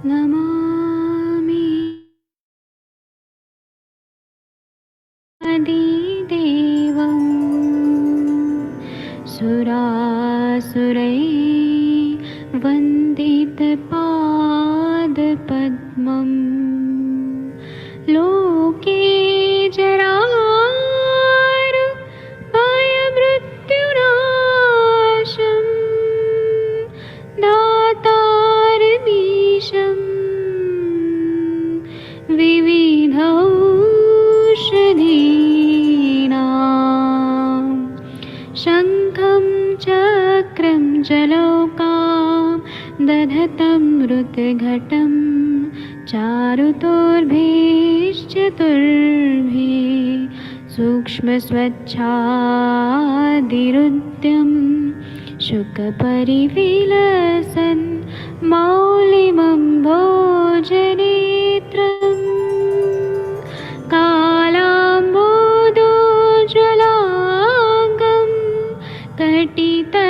नमामि आदिदेवं सुरासुरैर्वन्दितपादपद्मं लोके जरामृत्युनाशं दातारमीशं विविधौषधीनां शङ्खं चक्रं जलौकां दधतं मृतघटं चारुतोर्भिश्चतुर्भिः सूक्ष्मस्वच्छादिरुद्यं शुकपरिविलसन् मौलिमं भोजनेत्रम् कालाम्बोदोज्ज्वलाङ्गं कटितटविलसत्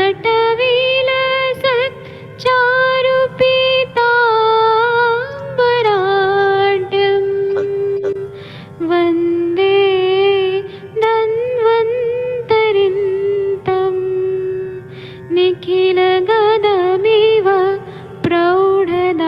चारुपीताम्बराढ्यं वन्दे धन्वन्तरिन्तं निखिलगदमिव प्रौढदावाग्निनीलम्।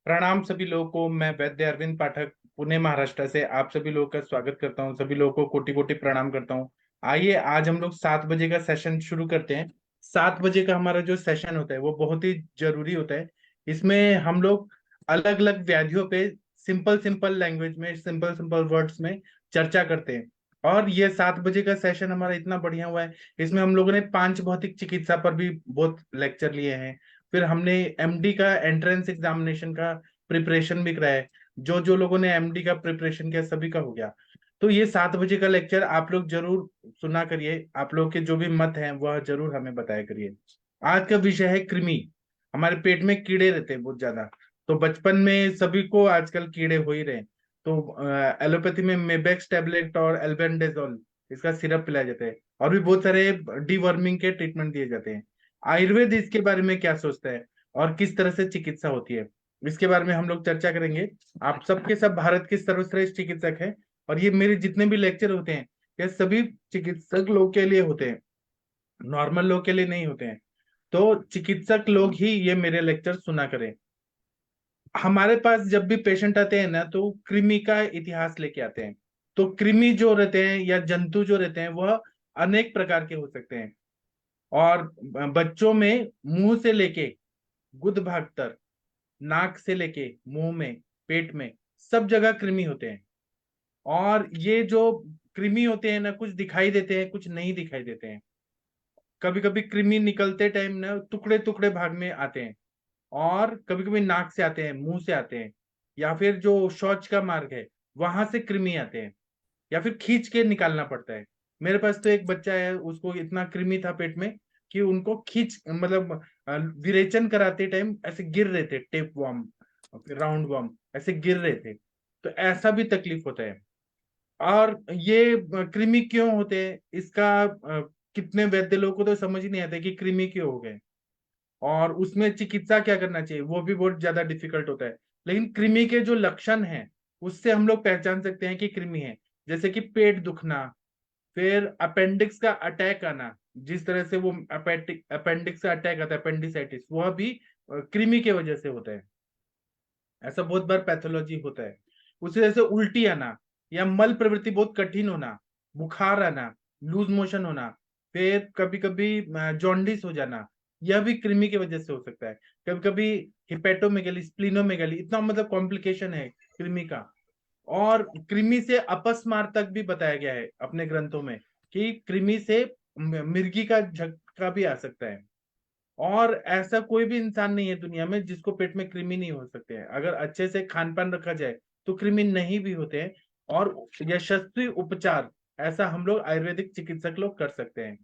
प्रणाम सभी लोगों को। मैं वैद्य अरविंद पाठक पुणे महाराष्ट्र से आप सभी लोगों का स्वागत करता हूं। सभी लोगों को कोटि कोटि प्रणाम करता हूं। आइए आज हम लोग 7 बजे का सेशन शुरू करते हैं। 7 बजे का हमारा जो सेशन होता है वो बहुत ही जरूरी होता है। इसमें हम लोग अलग अलग व्याधियों पे सिंपल सिंपल लैंग्वेज में, सिंपल सिंपल वर्ड्स में चर्चा करते हैं। और ये 7 बजे का सेशन हमारा इतना बढ़िया हुआ है, इसमें हम लोगों ने 5 भौतिक चिकित्सा पर भी बहुत लेक्चर लिए हैं। फिर हमने एमडी का एंट्रेंस एग्जामिनेशन का प्रिपरेशन भी कराया है। जो जो लोगों ने एमडी का प्रिपरेशन किया सभी का हो गया। तो ये 7 बजे का लेक्चर आप लोग जरूर सुना करिए। आप लोग के जो भी मत हैं वह जरूर हमें बताया करिए। आज का विषय है कृमि। हमारे पेट में कीड़े रहते हैं बहुत ज्यादा। तो बचपन में सभी को आजकल कीड़े हो ही रहे हैं। तो एलोपैथी में मेबेक्स टेबलेट और एल्बेंडाजोल इसका सिरप पिलाया जाता है। और भी बहुत सारे डीवर्मिंग के ट्रीटमेंट दिए जाते हैं। आयुर्वेद इसके बारे में क्या सोचता है और किस तरह से चिकित्सा होती है, इसके बारे में हम लोग चर्चा करेंगे। आप सबके सब भारत के सर्वश्रेष्ठ चिकित्सक हैं। और ये मेरे जितने भी लेक्चर होते हैं ये सभी चिकित्सक लोग के लिए होते हैं, नॉर्मल लोग के लिए नहीं होते हैं। तो चिकित्सक लोग ही ये मेरे लेक्चर सुना करें। हमारे पास जब भी पेशेंट आते हैं ना तो कृमि का इतिहास लेके आते हैं। तो कृमि जो रहते हैं या जंतु जो रहते हैं वह अनेक प्रकार के हो सकते हैं। और बच्चों में मुंह से लेके गुद भाग तक, नाक से लेके मुंह में, पेट में, सब जगह कृमि होते हैं। और ये जो कृमि होते हैं ना कुछ दिखाई देते हैं कुछ नहीं दिखाई देते हैं। कभी कभी कृमि निकलते टाइम ना टुकड़े टुकड़े भाग में आते हैं। और कभी कभी नाक से आते हैं, मुंह से आते हैं, या फिर जो शौच का मार्ग है वहां से कृमि आते हैं, या फिर खींच के निकालना पड़ता है। मेरे पास तो एक बच्चा है, उसको इतना कृमि था पेट में कि उनको खींच मतलब विरेचन कराते टाइम ऐसे गिर रहे थे, टेप वर्म, राउंड वर्म ऐसे गिर रहे थे। तो ऐसा भी तकलीफ होता है। और ये कृमि क्यों होते हैं इसका कितने वैद्य लोगों को तो समझ ही नहीं आता कि कृमि क्यों हो गए। और उसमें चिकित्सा क्या करना चाहिए वो भी बहुत ज्यादा डिफिकल्ट होता है। लेकिन कृमि के जो लक्षण हैं उससे हम लोग पहचान सकते हैं कि कृमि है। जैसे कि पेट दुखना, फिर अपेंडिक्स का अटैक आना, जिस तरह से वो अपेंडिक्स का अटैक आता है अपेंडिसाइटिस, वह भी कृमि के वजह से होता है। ऐसा बहुत बार पैथोलॉजी होता है। उसी तरह से उल्टी आना या मल प्रवृत्ति बहुत कठिन होना, बुखार आना, लूज मोशन होना, फिर कभी कभी जॉन्डिस हो जाना, यह भी कृमि की वजह से हो सकता है। कभी कभी हिपेटोमेगली, स्प्लिनोमेगली, इतना मतलब कॉम्प्लिकेशन है कृमि का। और कृमि से अपस्मार तक भी बताया गया है अपने ग्रंथों में कि कृमि से मिर्गी का झटका भी आ सकता है। और ऐसा कोई भी इंसान नहीं है दुनिया में जिसको पेट में कृमि नहीं हो सकते हैं। अगर अच्छे से खान पान रखा जाए तो कृमि नहीं भी होते हैं। और यशस्वी उपचार ऐसा हम लोग आयुर्वेदिक चिकित्सक लोग कर सकते हैं।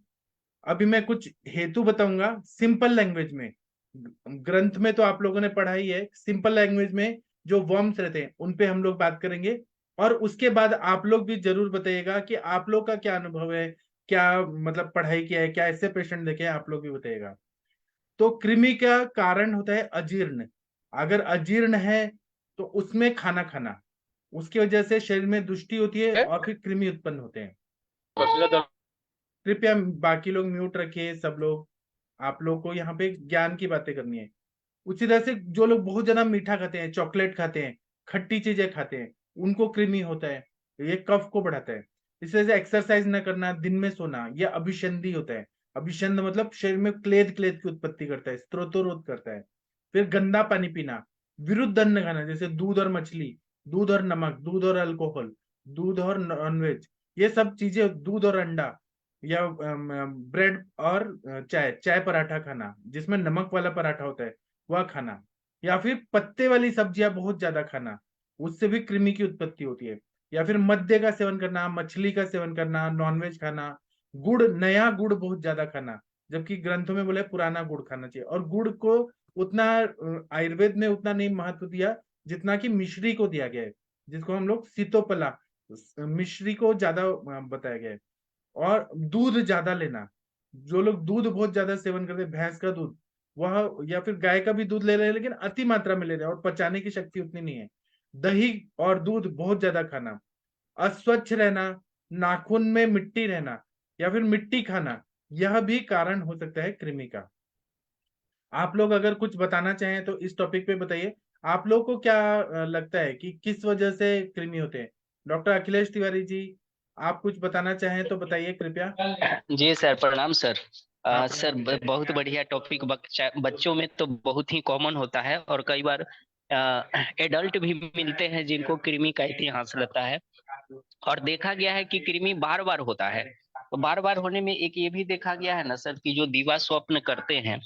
अभी मैं कुछ हेतु बताऊंगा सिंपल लैंग्वेज में। ग्रंथ में तो आप लोगों ने पढ़ा ही है। सिंपल लैंग्वेज में जो वर्म्स रहते हैं उन पे हम लोग बात करेंगे, और उसके बाद आप लोग भी जरूर बताइएगा कि आप लोग का क्या अनुभव है, क्या मतलब पढ़ाई किया है, क्या ऐसे पेशेंट देखे हैं, आप लोग भी बताइएगा। तो कृमि का कारण होता है अजीर्ण। अगर अजीर्ण है तो उसमें खाना खाना, उसकी वजह से शरीर में दुष्टि होती है और फिर कृमि उत्पन्न होते हैं। कृपया बाकी लोग म्यूट रखिए, सब लोग। आप लोग को यहाँ पे ज्ञान की बातें करनी है। उसी तरह से जो लोग बहुत ज्यादा मीठा खाते हैं, चॉकलेट खाते हैं, खट्टी चीजें खाते हैं, उनको कृमि होता है। ये कफ को बढ़ाता है। इस वजह से एक्सरसाइज न करना, दिन में सोना, यह अभिसंधि होता है। अभिसंध मतलब शरीर में क्लेद क्लेद की उत्पत्ति करता है, स्त्रोतोरोध करता है। फिर गंदा पानी पीना, विरुद्ध अन्न खाना, जैसे दूध और मछली, दूध और नमक, दूध और अल्कोहल, दूध और नॉनवेज, ये सब चीजें, दूध और अंडा, या ब्रेड और चाय, चाय पराठा खाना जिसमें नमक वाला पराठा होता है वह खाना, या फिर पत्ते वाली सब्जियां बहुत ज्यादा खाना, उससे भी कृमि की उत्पत्ति होती है। या फिर मद्य का सेवन करना, मछली का सेवन करना, नॉनवेज खाना, गुड़, नया गुड़ बहुत ज्यादा खाना, जबकि ग्रंथों में बोले पुराना गुड़ खाना चाहिए। और गुड़ को उतना आयुर्वेद ने उतना नहीं महत्व दिया जितना कि मिश्री को दिया गया है, जिसको हम लोग सीतोपला, मिश्री को ज्यादा बताया गया है। और दूध ज्यादा लेना, जो लोग दूध बहुत ज्यादा सेवन करते हैं, भैंस का दूध, वह या फिर गाय का भी दूध ले रहे हैं लेकिन अति मात्रा में ले रहे हैं और पचाने की शक्ति उतनी नहीं है। दही और दूध बहुत ज्यादा खाना, अस्वच्छ रहना, नाखून में मिट्टी रहना, या फिर मिट्टी खाना, यह भी कारण हो सकता है कृमि का। आप लोग अगर कुछ बताना चाहें तो इस टॉपिक पे बताइए। आप लोग को क्या लगता है कि किस वजह से कृमि होते हैं? डॉक्टर अखिलेश तिवारी जी, आप कुछ बताना चाहें तो बताइए कृपया। जी सर, प्रणाम सर। हाँ, सर प्रणाम। बहुत बढ़िया टॉपिक। बच्चों में तो बहुत ही कॉमन होता है और कई बार एडल्ट भी मिलते हैं जिनको कृमि का इतिहास रहता है। और देखा गया है कि कृमि बार बार होता है। तो बार बार होने में एक ये भी देखा गया है ना सर कि जो दीवा स्वप्न करते हैं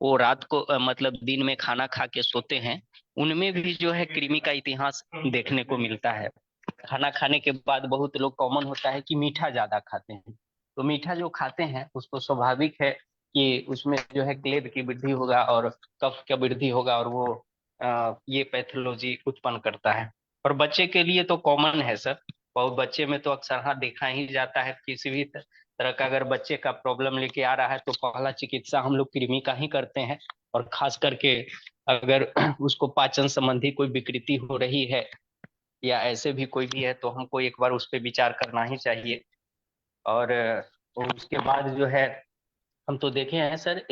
वो रात को मतलब दिन में खाना खा के सोते हैं, उनमें भी जो है कृमि का इतिहास देखने को मिलता है। खाना खाने के बाद बहुत लोग कॉमन होता है कि मीठा ज्यादा खाते हैं। तो मीठा जो खाते हैं उसको स्वाभाविक है कि उसमें जो है क्लेद की वृद्धि होगा और कफ का वृद्धि होगा और वो ये पैथोलॉजी उत्पन्न करता है। और बच्चे के लिए तो कॉमन है सर। बहुत बच्चे में तो अक्सर हाँ देखा ही जाता है। किसी भी तरह का अगर बच्चे का प्रॉब्लम लेके आ रहा है तो पहला चिकित्सा हम लोग कृमि का ही करते हैं। और खास करके अगर उसको पाचन संबंधी कोई विकृति हो रही है या ऐसे भी कोई भी है तो हमको एक बार उस पर विचार करना ही चाहिए। और उसके बाद जो है हम तो देखे हैं सर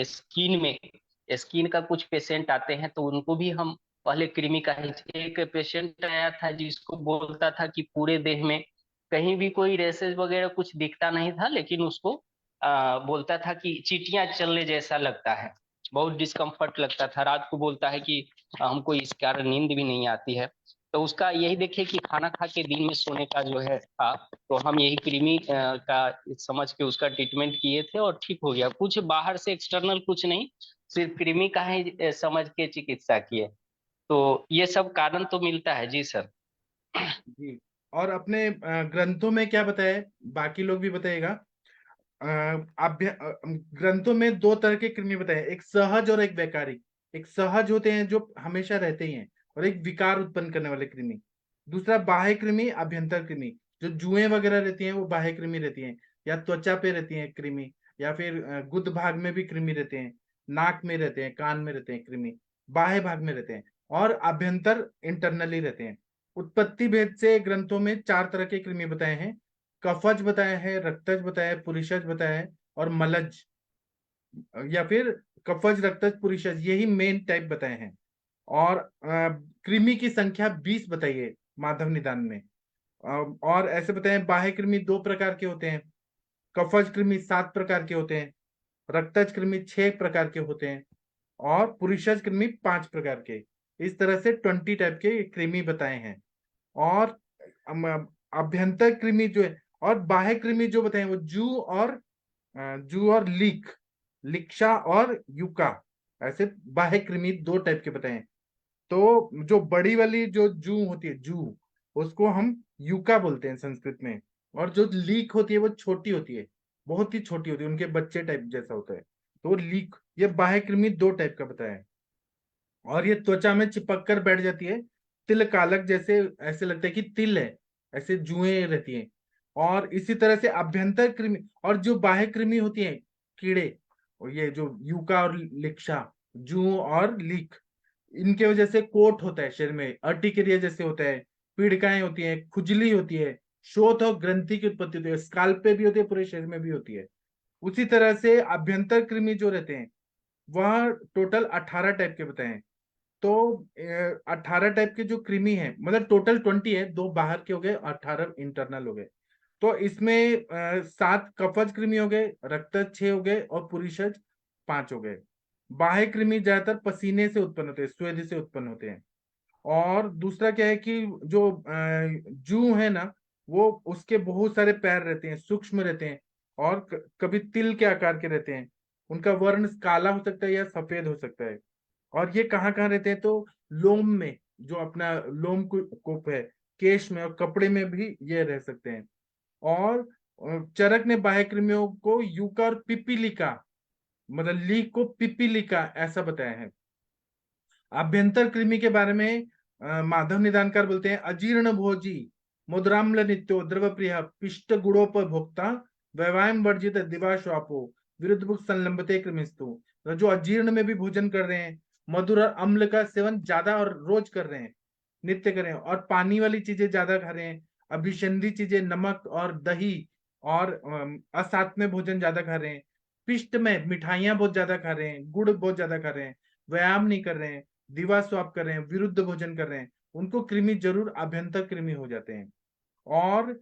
स्किन का कुछ पेशेंट आते हैं तो उनको भी हम पहले कृमि का ही। एक पेशेंट आया था जिसको बोलता था कि पूरे देह में कहीं भी कोई रेसेस वगैरह कुछ दिखता नहीं था, लेकिन उसको बोलता था कि चींटियां चलने जैसा लगता है, बहुत डिस्कम्फर्ट लगता था। रात को बोलता है कि हमको इस कारण नींद भी नहीं आती है। तो उसका यही देखिए कि खाना खा के दिन में सोने का जो है था, तो हम यही कृमि का समझ के उसका ट्रीटमेंट किए थे और ठीक हो गया। कुछ बाहर से एक्सटर्नल कुछ नहीं, सिर्फ कृमि का ही समझ के चिकित्सा किए। तो ये सब कारण तो मिलता है। जी सर। जी। और अपने ग्रंथों में क्या बताया है, बाकी लोग भी बताइएगा। ग्रंथों में दो तरह के कृमि बताए हैं, एक सहज और एक वैकारिक। एक सहज होते हैं जो हमेशा रहते ही हैं, और एक विकार उत्पन्न करने वाले कृमि। दूसरा बाह्य कृमि, अभ्यंतर कृमि। जो जुएं वगैरह रहती हैं वो बाह्य कृमि रहती हैं, या त्वचा पे रहती हैं कृमि, या फिर गुद भाग में भी कृमि रहते हैं, नाक में रहते हैं, कान में रहते हैं कृमि, बाह्य भाग में रहते हैं। और अभ्यंतर इंटरनली रहते हैं। उत्पत्ति भेद से ग्रंथों में चार तरह के कृमि बताए हैं। कफज बताया है, रक्तज बताया है, पुरीषज बताया है, और मलज, या फिर कफज, रक्तज, पुरीषज, यही मेन टाइप बताए हैं। और कृमि की संख्या 20 बताइए माधव निदान में। और ऐसे बताए बाह्य कृमि दो प्रकार के होते हैं, कफज कृमि 7 प्रकार के होते हैं, रक्तज कृमि 6 प्रकार के होते हैं, और पुरीषज कृमि 5 प्रकार के। इस तरह से 20 टाइप के कृमि बताए हैं। और अभ्यंतर कृमि जो है, और बाह्य कृमि जो बताए वो जू और लिक्षा और युका, ऐसे बाह्य कृमि दो टाइप के बताए हैं। तो जो बड़ी वाली जो जू होती है, जू, उसको हम युका बोलते हैं संस्कृत में। और जो लीक होती है वो छोटी होती है, बहुत ही छोटी होती है, उनके बच्चे टाइप जैसा होता है, तो वो लीक ये बाह्य कृमि 2 टाइप का बताया है, और ये त्वचा में चिपक कर बैठ जाती है, तिल कालक जैसे, ऐसे लगता है कि तिल है, ऐसे जुएं रहती हैं। और इसी तरह से अभ्यंतर कृमि, और जो बाह्य कृमि होती है कीड़े, और ये जो यूका और लिक्शा, जू और लीक, इनके वजह से कोट होता है शरीर में, अर्टिकेरिया जैसे होता है, पीड़िकाएं होती है, खुजली होती है, शोथ और ग्रंथि की उत्पत्ति होती है, स्काल्प पे भी होती है, पूरे शरीर में भी होती है। उसी तरह से अभ्यंतर कृमि जो रहते हैं वह टोटल 18 टाइप के बताए हैं। तो 18 टाइप के जो कृमि है, मतलब टोटल 20 है, 2 बाहर के हो गए, 18 इंटरनल हो गए। तो इसमें 7 कफज कृमि हो गए, रक्तज 6 हो गए, और पुरीषज 5 हो गए। बाह्य कृमि ज्यादातर पसीने से उत्पन्न होते हैं, स्वेद से उत्पन्न होते हैं। और दूसरा क्या है कि जो जू है ना, वो उसके बहुत सारे पैर रहते हैं, सूक्ष्म रहते हैं, और कभी तिल के आकार के रहते हैं। उनका वर्ण काला हो सकता है या सफेद हो सकता है। और ये कहाँ कहाँ रहते हैं, तो लोम में, जो अपना लोम कूप है, केश में, और कपड़े में भी ये रह सकते हैं। और चरक ने बाह्य कृमियों को यूका और पिपीलिका, मतलब लीक को पिपीलिका ऐसा बताया है। अभ्यंतर कृमि के बारे में माधव निदानकार बोलते हैं, अजीर्ण भोजी, मुद्राम्ल नित्यो, द्रव प्रिय, पिष्ट गुणोपभोक्ता, वैवायम वर्जित दिवाश्वापो, विरुद्ध भुक् संलंबते कृमिस्तु। तो जो अजीर्ण में भी भोजन कर रहे हैं, मधुर और अम्ल का सेवन ज्यादा और रोज कर रहे हैं, नित्य कर रहे हैं, और पानी वाली चीजें ज्यादा खा रहे हैं, अभिसंधी चीजें, नमक और दही, और असात्म्य भोजन ज्यादा खा रहे हैं, पिष्ट में मिठाइयां बहुत ज्यादा खा रहे हैं, गुड़ बहुत ज्यादा खा रहे हैं, व्यायाम नहीं कर रहे हैं, दिवा स्वाप कर रहे हैं, विरुद्ध भोजन कर रहे हैं, उनको कृमि जरूर अभ्यंतर कृमि हो जाते हैं। और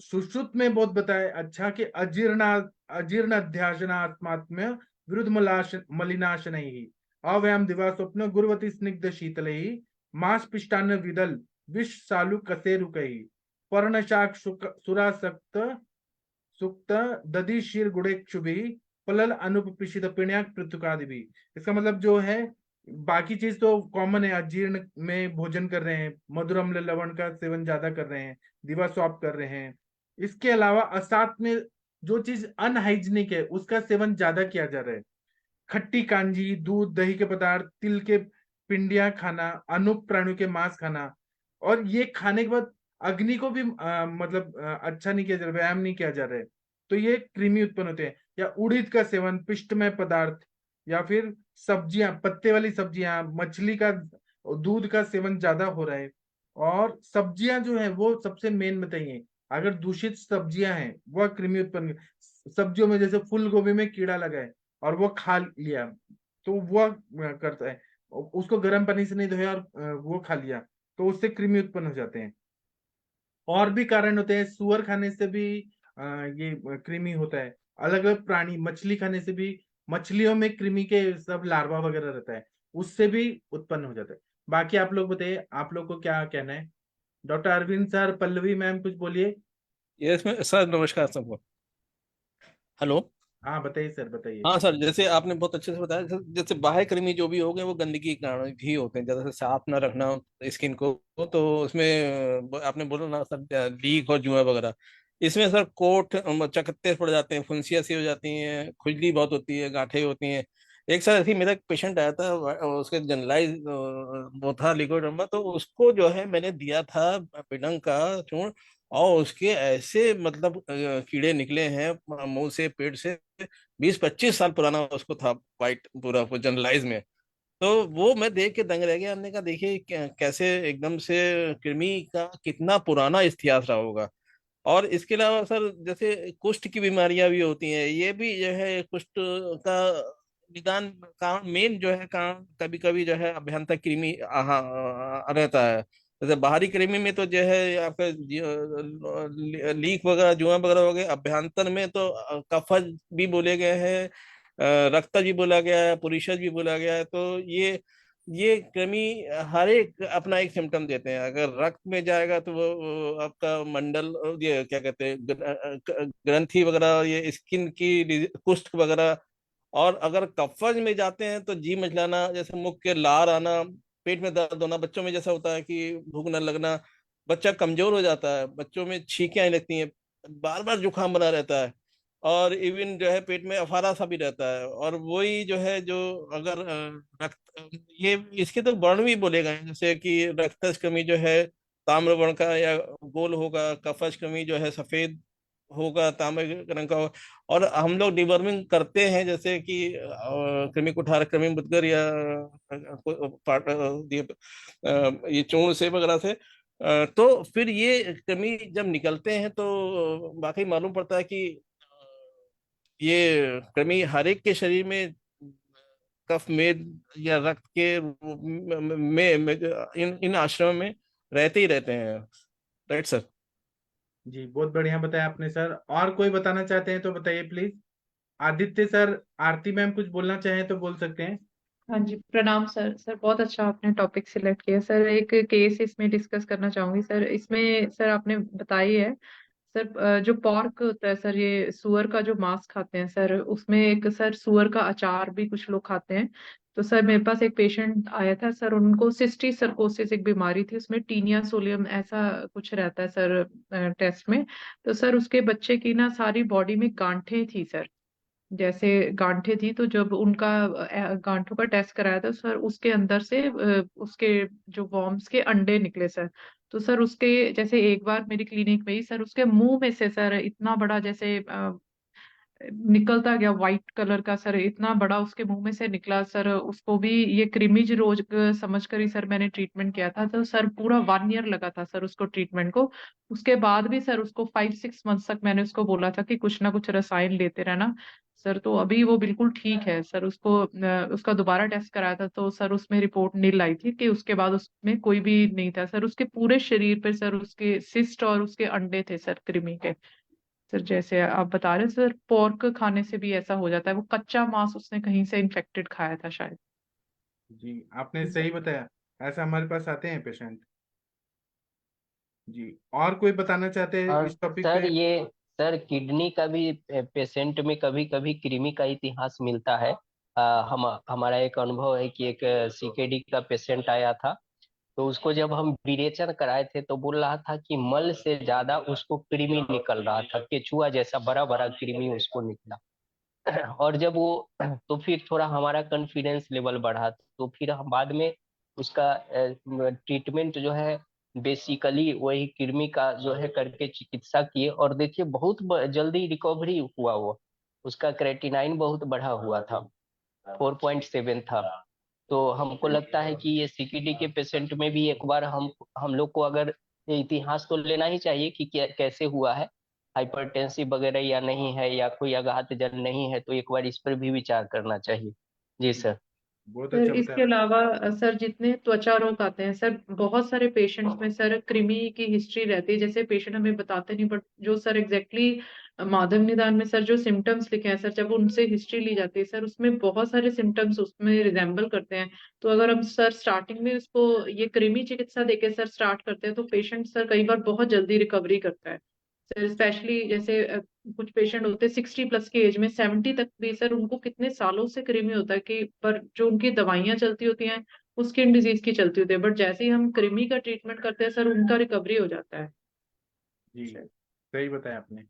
सुश्रुत में बहुत बताया अच्छा कि अजीर्ण अध्यासनात्मात्म्य विरुद्ध मलिनाशन ही, अव्याम दिवा स्वप्न गुरुवती स्निग्ध शीतल ही, मांस पिष्टान्न विदल विष सालु कसेरुक ही, पर्णशाक सुरासक्त सुक्त दधि शीर गुड़ेक्षुभि, पलल अनुपिशित पिण्याक पृथुकादि भी। इसका मतलब जो है, बाकी चीज तो कॉमन है, अजीर्ण में भोजन कर रहे हैं, मधुर अम्ल लवण का सेवन ज्यादा कर रहे हैं, दिवा स्वाप कर रहे हैं। इसके अलावा असात में जो चीज अनहाइजीनिक है उसका सेवन ज्यादा किया जा रहा है, खट्टी कांजी, दूध दही के पदार्थ, तिल के पिंडियां खाना, अनुप प्राणियों के मांस खाना, और ये खाने के बाद अग्नि को भी मतलब अच्छा नहीं किया जा रहा, व्यायाम नहीं किया जा रहा है, तो ये कृमि उत्पन्न होते हैं। या उड़ीद का सेवन, पिष्टमय पदार्थ, या फिर सब्जियां, पत्ते वाली सब्जियां, मछली का, दूध का सेवन ज्यादा हो रहा है। और सब्जियां जो है वो सबसे मेन बताइए, अगर दूषित सब्जियां हैं वह कृमि उत्पन्न, सब्जियों में जैसे फूल गोभी में कीड़ा लगा है और वो खा लिया, तो वह करता है, उसको गर्म पानी से नहीं धोया और वो खा लिया, तो उससे कृमि उत्पन्न हो जाते हैं। और भी कारण होते हैं, सुअर खाने से भी ये कृमि होता है, अलग अलग प्राणी, मछली खाने से भी, मछलियों में कृमि के सब लार्वा वगैरह रहता है, उससे भी उत्पन्न हो जाता है। बाकी आप लोग बताइए, आप लोग को क्या कहना है? Doctor Arvind sir, Pallavi ma'am, कुछ बोलिए। ये इसमें सर नमस्कार सबको। हेलो। हाँ बताइए सर, बताइए। हाँ सर, जैसे आपने बहुत अच्छे से बताया, जैसे बाह्य कृमि जो भी हो गए वो गंदगी के कारण भी होते हैं, जैसे साफ ना रखना स्किन को, तो उसमें आपने बोला ना सर, लीक और जुआ वगैरह, इसमें सर कोट चकत्ते पड़ जाते हैं, फुंसियाँ सी हो जाती हैं, खुजली बहुत होती है, गांठें होती हैं। एक सर ऐसे ही मेरा एक पेशेंट आया था, उसके जनरलाइज वो था लिकोडर्मा, तो उसको जो है मैंने दिया था पिडंग का चूर्ण, और उसके ऐसे मतलब कीड़े निकले हैं मुंह से, पेट से, 20-25 साल पुराना उसको था, वाइट पूरा जनरलाइज में। तो वो मैं देख के दंग रह गया, हमने कहा देखिए कैसे एकदम से कृमि का कितना पुराना इतिहास रहा होगा। और इसके अलावा सर, जैसे कुष्ठ की बीमारियां भी होती हैं, ये भी जो है कुष्ठ का निदान कारण, मेन जो है कारण कभी कभी जो है अभ्यंतर कृमि रहता है। जैसे बाहरी कृमि में तो जो है आपका लीक वगैरह, जुआ वगैरह हो गए, अभ्यंतर में तो कफज भी बोले गए हैं, रक्तज भी बोला गया है, पुरीषज भी बोला गया है। तो ये कृमि हर एक अपना एक सिम्टम देते हैं। अगर रक्त में जाएगा तो वो आपका मंडल, ये क्या कहते हैं, ग्रंथि वगैरह, ये स्किन की कुष्ठ वगैरह। और अगर कफज में जाते हैं तो जी मचलाना, जैसे मुख के लार आना, पेट में दर्द होना, बच्चों में जैसा होता है कि भूख न लगना, बच्चा कमजोर हो जाता है, बच्चों में छींकें आने लगती हैं, बार बार जुकाम बना रहता है। और इवन जो है पेट में अफारा सा भी रहता है। और वही जो है जो अगर रक्त, ये इसके तो वर्ण भी बोले गए हैं, जैसे कि रक्तज कमी जो है ताम्र वर्ण का या गोल होगा, कफज कमी जो है सफेद होगा, तांबे रंग का होगा। और हम लोग डिवर्मिंग करते हैं, जैसे कि कृमि कुठार, कृमि मुद्गर या ये चूर्ण से वगैरह से। तो फिर ये कृमि जब निकलते हैं तो वाकई मालूम पड़ता है कि ये कृमि हर एक के शरीर में कफ में या रक्त के रूप में इन इन आश्रम में रहते ही रहते हैं। Right sir. जी बहुत बढ़िया बताया आपने सर। और कोई बताना चाहते हैं तो बताइए please. Aditya sir, Aarti ma'am कुछ बोलना चाहें तो बोल सकते हैं। हाँ जी, प्रणाम सर। सर बहुत अच्छा आपने टॉपिक सिलेक्ट किया सर। एक केस इसमें डिस्कस करना चाहूंगी सर। इसमें सर आपने बताई है सर, जो पॉर्क होता है सर, ये सुअर का जो मांस खाते हैं सर, उसमें एक सर सुअर का अचार भी कुछ लोग खाते हैं। तो सर मेरे पास एक पेशेंट आया था सर, उनको सिस्टिक सर्कोसिस एक बीमारी थी, उसमें टीनिया सोलियम ऐसा कुछ रहता है सर टेस्ट में। तो सर उसके बच्चे की ना सारी बॉडी में गांठें थी सर, जैसे गांठें थी। तो जब उनका गांठों का टेस्ट कराया था सर, उसके अंदर से उसके जो वॉर्म्स के अंडे निकले सर। तो सर उसके जैसे एक बार मेरी क्लिनिक में ही सर उसके मुंह में से सर इतना बड़ा जैसे निकलता गया व्हाइट कलर का सर, इतना बड़ा उसके मुंह में से निकला सर। उसको भी ये क्रिमिज रोग समझ कर ही सर मैंने ट्रीटमेंट किया था। तो सर पूरा 1 ईयर लगा था सर उसको ट्रीटमेंट को। उसके बाद भी सर उसको 5-6 मंथ्स तक मैंने उसको बोला था कि कुछ ना कुछ रसायन लेते रहना सर। तो अभी वो बिल्कुल ठीक है सर। उसको उसका दोबारा टेस्ट कराया था तो सर उसमें रिपोर्ट नील आई थी कि उसके बाद उसमें कोई भी नहीं था सर। उसके पूरे शरीर पे सर उसके सिस्ट और उसके अंडे थे सर कृमि के। सर जैसे आप बता रहे हैं सर, पोर्क खाने से भी ऐसा हो जाता है, वो कच्चा मांस उसने कहीं से इन्फेक्टेड खाया था शायद। जी आपने सही बताया। ऐसा हमारे पास आते हैं पेशेंट। जी और कोई बताना चाहते हैं और इस टॉपिक सर पे। ये सर किडनी का भी पेशेंट में कभी कभी कृमि का इतिहास मिलता है। हमारा एक अनुभव है कि एक सीकेडी का पेशेंट आया था। तो उसको जब हम विरेचन कराए थे तो बोल रहा था कि मल से ज्यादा उसको कृमि निकल रहा था, केचुआ जैसा बड़ा बड़ा कृमि उसको निकला। और जब वो तो फिर थोड़ा हमारा कॉन्फिडेंस लेवल बढ़ा, तो फिर हम बाद में उसका ट्रीटमेंट जो है बेसिकली वही कृमि का जो है करके चिकित्सा किए, और देखिए बहुत जल्दी रिकवरी हुआ। वो उसका क्रेटिनाइन बहुत बढ़ा हुआ था, 4.7 था। तो हमको लगता है कि ये सीकेडी के पेशेंट में भी एक बार हम लोग को अगर ये इतिहास तो लेना ही चाहिए कि कैसे हुआ है, हाइपरटेंसिव वगैरह या नहीं है, या कोई आघात जन नहीं है, तो एक बार इस पर भी विचार करना चाहिए। जी सर। बहुत सर अच्छा इसके बताया। अलावा सर जितने त्वचा रोग आते हैं सर, बहुत सारे पेशेंट्स में सर कृमि की हिस्ट्री रहती है। जैसे पेशेंट हमें बताते नहीं, बट जो सर एग्जैक्टली माधव निदान में सर जो सिम्टम्स लिखे हैं सर, जब उनसे हिस्ट्री ली जाती है सर, उसमें बहुत सारे सिम्टम्स उसमें रिजेंबल करते हैं। तो अगर हम सर स्टार्टिंग में उसको ये कृमि चिकित्सा देके सर स्टार्ट करते हैं तो पेशेंट सर कई बार बहुत जल्दी रिकवरी करता है सर। स्पेशली जैसे कुछ पेशेंट होते हैं 60+ की एज में, 70 तक भी सर उनको कितने सालों से कृमि होता है कि पर जो उनकी दवाइयां चलती होती हैं वो स्किन डिजीज की चलती होती है, बट जैसे ही हम कृमि का ट्रीटमेंट करते हैं सर उनका रिकवरी हो जाता है जी सर। सही बताया आपने।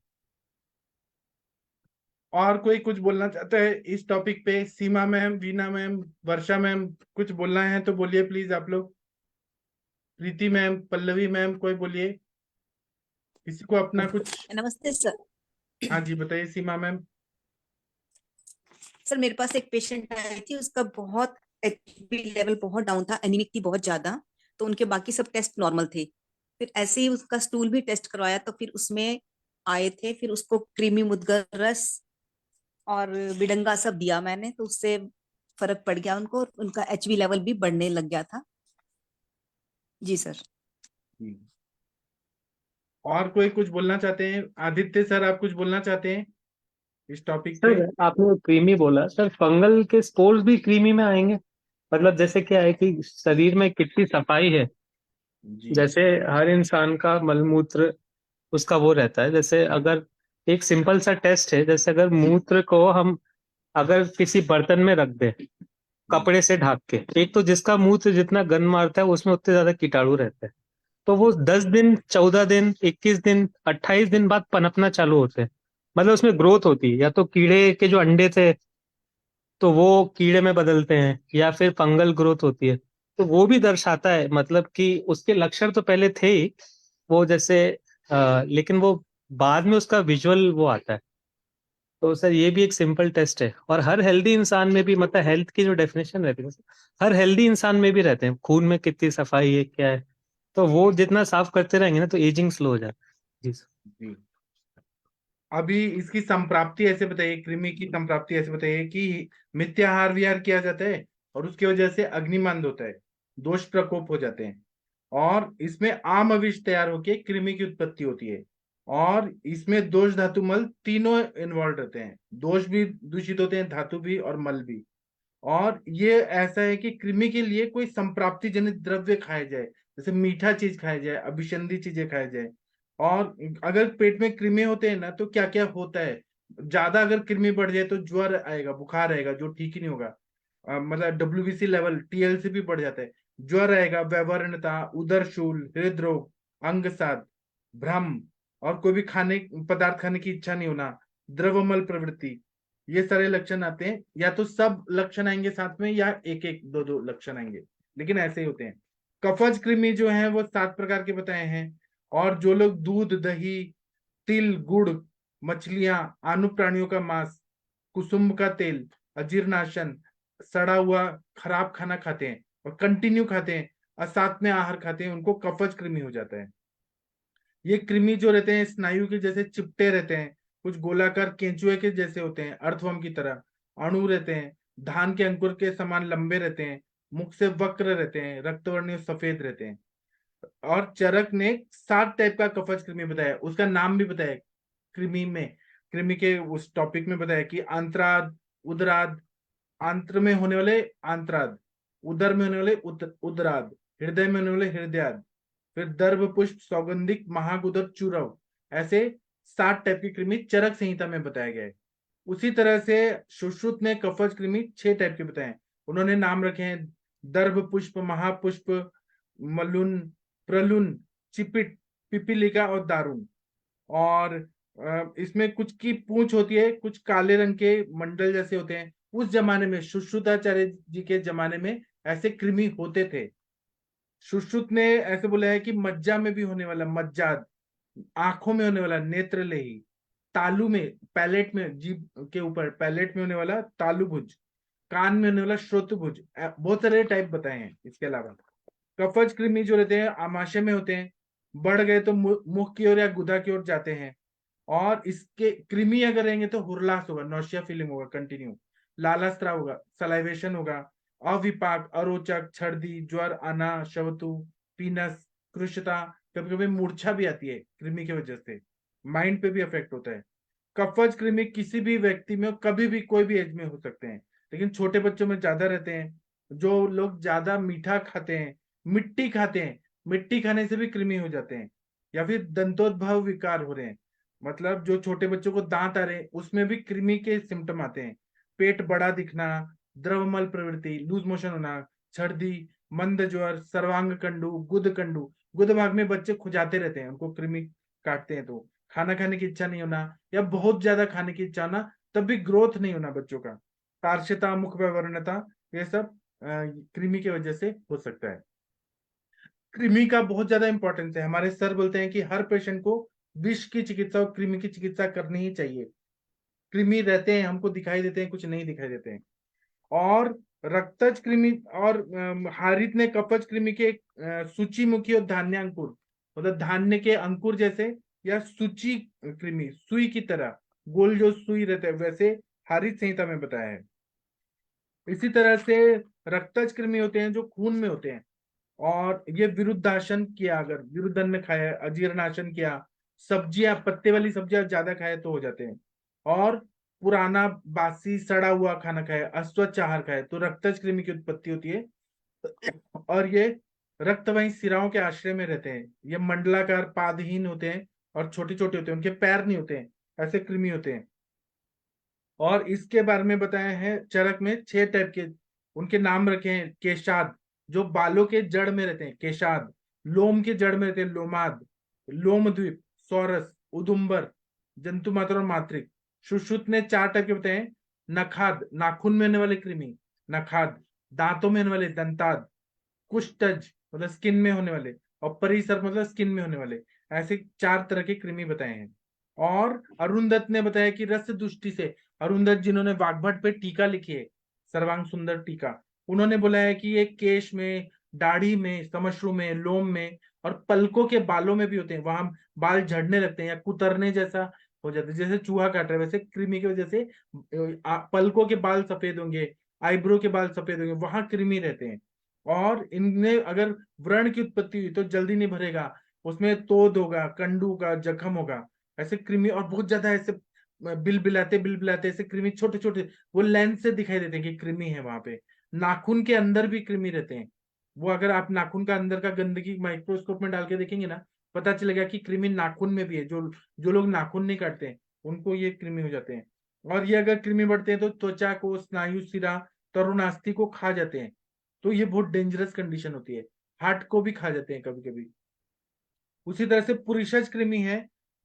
और कोई कुछ बोलना चाहता है इस टॉपिक पे। सीमा मैम, वीना मैम, वर्षा मैम, कुछ बोलना है तो बोलिए प्लीज आप लोग। प्रीति मैम, पल्लवी मैम, कोई बोलिए। किसी को अपना कुछ। नमस्ते सर। हाँ जी बताइए सीमा मैम। सर मेरे पास एक पेशेंट आई थी, उसका बहुत एचबी लेवल बहुत डाउन था, एनीमिक थी बहुत ज्यादा। तो उनके बाकी सब टेस्ट नॉर्मल थे। फिर ऐसे ही उसका स्टूल भी टेस्ट करवाया तो फिर उसमें आए थे। फिर उसको क्रीमी मुदगर रस और बिडंगा सब दिया मैंने, तो उससे फर्क पड़ गया उनको, उनका एचबी लेवल भी बढ़ने लग गया था। जी सर। जी। और कोई कुछ बोलना चाहते हैं। आदित्य सर आप कुछ बोलना चाहते हैं इस टॉपिक पे। सर आपने क्रीमी बोला, सर फंगल के स्पोर्स भी क्रीमी में आएंगे? मतलब जैसे क्या है कि शरीर में कितनी सफाई है, जी जैसे हर इंसान का मलमूत्र उसका वो रहता है। जैसे अगर एक सिंपल सा टेस्ट है, जैसे अगर मूत्र को हम अगर किसी बर्तन में रख दें कपड़े से ढक के, एक तो जिसका मूत्र जितना गंद मारता है उसमें उतने ज्यादा कीटाणु रहते हैं, तो वो 10 दिन, 14 दिन, 21 दिन, 28 दिन बाद पनपना चालू होते हैं। मतलब उसमें ग्रोथ होती है, या तो कीड़े के जो अंडे थे तो वो कीड़े में बदलते हैं, या फिर फंगल ग्रोथ होती है। तो वो भी दर्शाता है, मतलब कि उसके लक्षण तो पहले थे ही वो, जैसे लेकिन वो बाद में उसका विजुअल वो आता है। तो सर ये भी एक सिंपल टेस्ट है, और हर हेल्दी इंसान में भी, मतलब हेल्थ की जो डेफिनेशन रहती है हर हेल्दी इंसान में भी रहते हैं, खून में कितनी सफाई है क्या है, तो वो जितना साफ करते रहेंगे ना तो एजिंग स्लो हो जाती है। जी सर। जी। अभी इसकी संप्राप्ति ऐसे बताइए, कृमि की संप्राप्ति ऐसे बताइए कि मिथ्याहार विहार किया जाता है और उसकी वजह से अग्निमंद होता है, दोष प्रकोप हो जाते हैं, और इसमें आम अविष तैयार होकर कृमि की उत्पत्ति होती है, और इसमें दोष धातु मल तीनों इन्वॉल्व रहते हैं, दोष भी दूषित होते हैं, धातु भी और मल भी। और ये ऐसा है कि कृमि के लिए कोई संप्राप्ति जनित द्रव्य खाया जाए, जैसे मीठा चीज खाया जाए, अभिसंधी चीजें खाया जाए। और अगर पेट में कृमि होते हैं ना तो क्या क्या होता है, ज्यादा अगर कृमि बढ़ जाए तो ज्वर आएगा, बुखार आएगा, जो ठीक ही नहीं होगा। मतलब डब्ल्यूबीसी लेवल, टीएलसी भी बढ़ जाता है, ज्वर आएगा, व्यवरणता, उदरशूल, हृदरोग, अंगसाद, भ्रम, और कोई भी खाने पदार्थ खाने की इच्छा नहीं होना, द्रवमल प्रवृत्ति, ये सारे लक्षण आते हैं। या तो सब लक्षण आएंगे साथ में, या एक एक दो दो लक्षण आएंगे, लेकिन ऐसे ही होते हैं। कफज कृमि जो है वो 7 प्रकार के बताए हैं। और जो लोग दूध, दही, तिल, गुड़, मछलियां, आनु प्राणियों का मांस, कुसुम का तेल, अजीर्णाशन, सड़ा हुआ खराब खाना खाते हैं और कंटिन्यू खाते हैं, असात्म्य आहार खाते हैं, उनको कफज कृमि हो जाता है। ये कृमि जो रहते हैं स्नायु के जैसे चिपटे रहते हैं, कुछ गोलाकार केंचुए के जैसे होते हैं, अर्थवर्म की तरह अणु रहते हैं, धान के अंकुर के समान लंबे रहते हैं, मुख से वक्र रहते हैं, रक्तवर्णीय सफेद रहते हैं। और चरक ने 7 टाइप का कफज कृमि बताया, उसका नाम भी बताया कृमि में, कृमि के उस टॉपिक में बताया कि अंतराद, उदराद, आंत्र में होने वाले आंतराद, उदर में होने वाले उदराद, हृदय में होने वाले हृदयाद, फिर दर्भ, पुष्प, सौगंधिक, महागुदर, चूरव, ऐसे 7 टाइप की कृमि चरक संहिता में बताया गया है। उसी तरह से सुश्रुत ने कफज कृमि 6 टाइप के बताए, उन्होंने नाम रखे हैं दर्भ पुष्प, महापुष्प, मलुन, प्रलुन, चिपिट, पिपीलिका और दारुण। और इसमें कुछ की पूंछ होती है, कुछ काले रंग के मंडल जैसे होते हैं। उस जमाने में सुश्रुताचार्य जी के जमाने में ऐसे कृमि होते थे। सुश्रुत ने ऐसे बोला है कि मज्जा में भी होने वाला मज्जाद, आंखों में होने वाला नेत्रलेही, तालु में, पैलेट में, जीभ के ऊपर पैलेट में होने वाला तालुभुज, कान में होने वाला श्रोतभुज, बहुत सारे टाइप बताए हैं। इसके अलावा कफज कृमि जो रहते हैं आमाशय में होते हैं, बढ़ गए तो मुख की ओर या गुदा की ओर जाते हैं। और इसके कृमि अगर रहेंगे तो हुरलास होगा, नौशिया फीलिंग होगा कंटिन्यू, लालास्त्राव होगा, सलाइवेशन होगा, अविपाक, अरोचक, छर्दी, ज्वर आना, शवतु, पीनस, कृशता, कभी कभी मूर्छा भी आती है कृमि की वजह से, माइंड पे भी इफेक्ट होता है। कफज कृमि किसी भी व्यक्ति में कभी भी कोई भी एज में हो सकते हैं, लेकिन छोटे बच्चों में ज्यादा रहते हैं। जो लोग ज्यादा मीठा खाते हैं, मिट्टी खाते हैं, मिट्टी खाने से भी कृमि हो जाते हैं। या फिर दंतोद्भव विकार हो रहे हैं, मतलब जो छोटे बच्चों को दांत आ रहे हैं उसमें भी कृमि के सिम्टम आते हैं। पेट बड़ा दिखना, द्रवमल प्रवृत्ति, लूज मोशन होना, छर्दी, मंद ज्वर, सर्वांग कंडू, गुद कंडू, गुद भाग में बच्चे खुजाते रहते हैं, उनको कृमि काटते हैं तो, खाना खाने की इच्छा नहीं होना या बहुत ज्यादा खाने की इच्छा होना, तब भी ग्रोथ नहीं होना बच्चों का, पार्श्वता, मुख व्यवरणता, ये सब कृमि की वजह से हो सकता है। कृमि का बहुत ज्यादा इंपॉर्टेंस है, हमारे सर बोलते हैं कि हर पेशेंट को विष की चिकित्सा और कृमि की चिकित्सा करनी ही चाहिए। कृमि रहते हैं, हमको दिखाई देते हैं, कुछ नहीं दिखाई देते हैं। और रक्तज कृमि और हारित ने कपच कृमि के सूचीमुखी और धान्य अंकुर, मतलब धान्य के अंकुर जैसे, या सूची कृमि, सुई की तरह गोल जो सुई रहते हैं वैसे हारित संहिता में बताया है। इसी तरह से रक्तज कृमि होते हैं जो खून में होते हैं, और ये विरुद्धासन किया, अगर विरुद्धन में खाया, अजीर्णासन किया, सब्जियां, पत्ते वाली सब्जियां ज्यादा खाए तो हो जाते हैं। और पुराना बासी सड़ा हुआ खाना खाए, अस्वच्छ आहार खाए तो रक्तज कृमि की उत्पत्ति होती है। और ये रक्तवाही सिराओं के आश्रय में रहते हैं, ये मंडलाकार पादहीन होते हैं और छोटे छोटे होते हैं, उनके पैर नहीं होते हैं, ऐसे कृमि होते हैं। और इसके बारे में बताया है चरक में 6 टाइप के, उनके नाम रखे हैं केशाद, जो बालों के जड़ में रहते हैं केशाद, लोम के जड़ में रहते हैं लोमाद, लोमद्वीप, सौरस, उदुम्बर, जंतु मात्र और मात्रिक। सुश्रुत ने 4 टाइप के बताए, नखाद नाखून में होने वाले कृमि, नखाद दांतों में होने वाले दंताद, कुष्ठज मतलब स्किन में होने वाले, और परिसर मतलब स्किन में होने वाले। ऐसे 4 तरह के कृमि बताए हैं। और अरुंधत ने बताया कि रस दृष्टि से, अरुंधत जिन्होंने वाग्भट पे टीका लिखी है, सर्वांग सुंदर टीका, उन्होंने बोला है कि ये केश में, दाढ़ी में, समश्रु में, लोम में और पलकों के बालों में भी होते हैं। वहां बाल झड़ने लगते हैं या कुतरने जैसा हो जाता है, जैसे चूहा काट रहा है, वैसे कृमि की वजह से पलकों के बाल सफेद होंगे, आईब्रो के बाल सफेद होंगे, वहां कृमि रहते हैं। और इनमें अगर व्रण की उत्पत्ति हुई तो जल्दी नहीं भरेगा, उसमें तोद होगा, कंडू का जख्म होगा, ऐसे कृमि। और बहुत ज्यादा ऐसे बिल बिलाते ऐसे कृमि छोटे छोटे, वो लेंस से दिखाई देते हैं कि कृमि है वहां पे। नाखून के अंदर भी कृमि रहते हैं। वो अगर आप नाखून का अंदर का गंदगी माइक्रोस्कोप में डाल के देखेंगे ना, पता चलेगा कि कृमि नाखून में भी है। जो जो लोग नाखून नहीं काटते हैं उनको ये कृमि हो जाते हैं। और ये अगर कृमि बढ़ते हैं तो त्वचा को, स्नायु शिरा, तरुणास्थि को खा जाते हैं। तो ये बहुत डेंजरस कंडीशन होती है, हार्ट को भी खा जाते हैं कभी कभी। उसी तरह से पुरुषज कृमि है,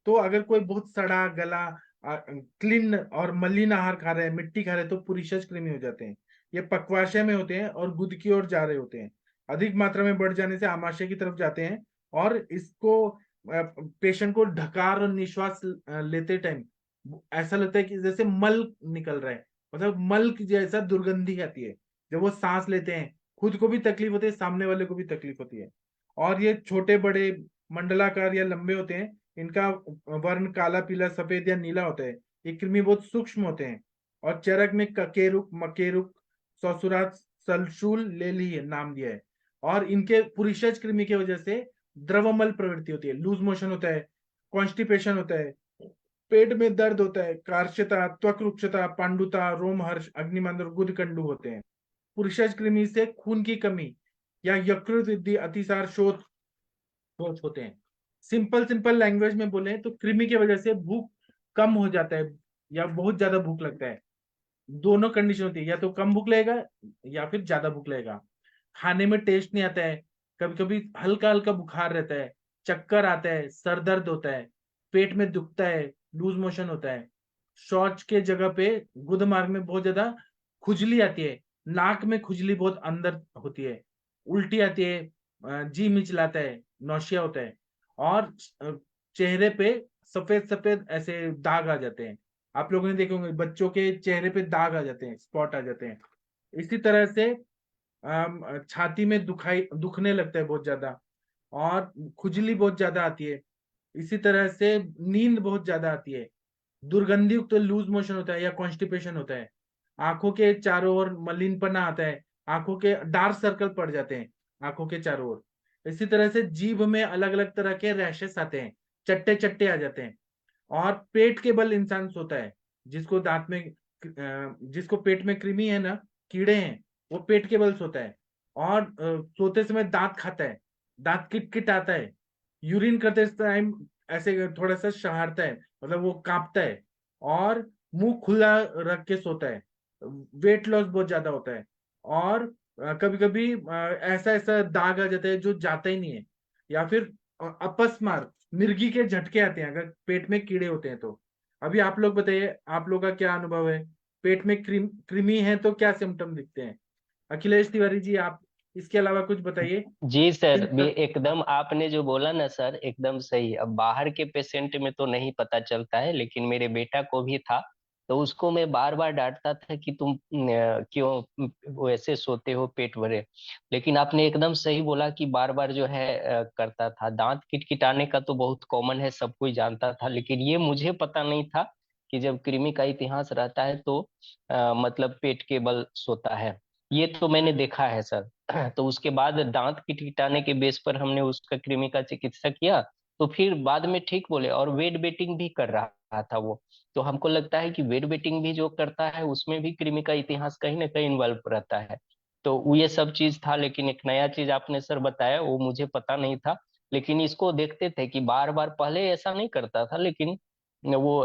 तो अगर कोई बहुत सड़ा गला, क्लीन और मलिन आहार खा रहे हैं, मिट्टी खा रहे हैं, तो पुरुषज कृमि हो जाते हैं। ये पक्वाशय में होते हैं और गुद की ओर जा रहे होते हैं। अधिक मात्रा में बढ़ जाने से आमाशय की तरफ जाते हैं। और इसको पेशेंट को ढकार और निश्वास लेते टाइम ऐसा लगता है कि जैसे मल निकल रहा है, मतलब मल की जैसा दुर्गंधी आती है। जब वो सांस लेते हैं खुद को भी तकलीफ होती है, सामने वाले को भी तकलीफ होती है। और ये छोटे बड़े मंडलाकार या लंबे होते हैं, इनका वर्ण काला, पीला, सफेद या नीला होता है। ये कृमि बहुत सूक्ष्म होते हैं। और चरक में ककेरुक, मकेरुक, ससुरात, सलशूल, लेली नाम दिया है। और इनके पुरुषज कृमि की वजह से द्रवमल प्रवृत्ति होती है, लूज मोशन होता है, कॉन्स्टिपेशन होता है, पेट में दर्द होता है, कार्श्यता, त्वक रुक्षता, पांडुता, रोमहर्ष, अग्निमंद और गुदकंडू होते हैं। पुरुषज कृमि से खून की कमी या यकृत वृद्धि, अतिसार, शोथ होते हैं। सिंपल सिंपल लैंग्वेज में बोले तो कृमि की वजह से भूख कम हो जाता है या बहुत ज्यादा भूख लगता है। दोनों कंडीशन होती है, या तो कम भूख लगेगा या फिर ज्यादा भूख लगेगा। खाने में टेस्ट नहीं आता है, कभी कभी हल्का हल्का बुखार रहता है, चक्कर आता है, सर दर्द होता है, पेट में दुखता है, लूज मोशन होता है। शौच के जगह पे गुद मार्ग में बहुत ज्यादा खुजली आती है, नाक में खुजली बहुत अंदर होती है, उल्टी आती है, जी मिचलाता है, नौशिया होता है। और चेहरे पे सफेद सफेद ऐसे दाग आ जाते हैं। आप लोगों ने देखे होंगे बच्चों के चेहरे पे दाग आ जाते हैं, स्पॉट आ जाते हैं। इसी तरह से छाती में दुखने लगता है बहुत ज्यादा, और खुजली बहुत ज्यादा आती है। इसी तरह से नींद बहुत ज्यादा आती है, दुर्गंधी युक्त लूज मोशन होता है या कॉन्स्टिपेशन होता है। आंखों के चारों ओर मलिनपना आता है, आंखों के डार्क सर्कल पड़ जाते हैं आंखों के चारों ओर। इसी तरह से जीभ में अलग अलग तरह के रैशेस आते हैं, चट्टे चट्टे आ जाते हैं। और पेट के बल इंसान सोता है, जिसको दांत में जिसको पेट में कृमि है ना, कीड़े हैं, वो पेट के बल सोता है। और सोते समय दांत खाता है, दांत किट किट आता है, यूरिन करते टाइम ऐसे थोड़ा सा शहारता है, मतलब वो कांपता है। और मुंह खुला रख के सोता है। वेट लॉस बहुत ज्यादा होता है। और कभी कभी ऐसा ऐसा दाग आ जाता है जो जाता ही नहीं है। या फिर अपस्मार, मिर्गी के झटके आते हैं अगर पेट में कीड़े होते हैं तो। अभी आप लोग बताइए, आप लोग का क्या अनुभव है? पेट में कृमि है तो क्या सिम्टम दिखते हैं? अखिलेश तिवारी जी, आप इसके अलावा कुछ बताइए। जी सर, ये एकदम आपने जो बोला ना सर, एकदम सही। अब बाहर के पेशेंट में तो नहीं पता चलता है, लेकिन मेरे बेटा को भी था, तो उसको मैं बार बार डांटता था कि तुम क्यों वैसे सोते हो पेट भरे। लेकिन आपने एकदम सही बोला कि बार बार जो है करता था। दांत किटकिटाने का तो बहुत कॉमन है, सब कोई जानता था, लेकिन ये मुझे पता नहीं था कि जब कृमि का इतिहास रहता है तो मतलब पेट के बल सोता है। ये तो मैंने देखा है सर। तो उसके बाद दांत किटकिटाने के बेस पर हमने उसका कृमि का चिकित्सा किया, तो फिर बाद में ठीक बोले। और वेट बेटिंग भी कर रहा था वो, तो हमको लगता है कि वेट बेटिंग भी जो करता है उसमें भी कृमि का इतिहास कहीं ना कहीं इन्वॉल्व रहता है। तो वो ये सब चीज था, लेकिन एक नया चीज आपने सर बताया, वो मुझे पता नहीं था। लेकिन इसको देखते थे कि बार बार, पहले ऐसा नहीं करता था, लेकिन वो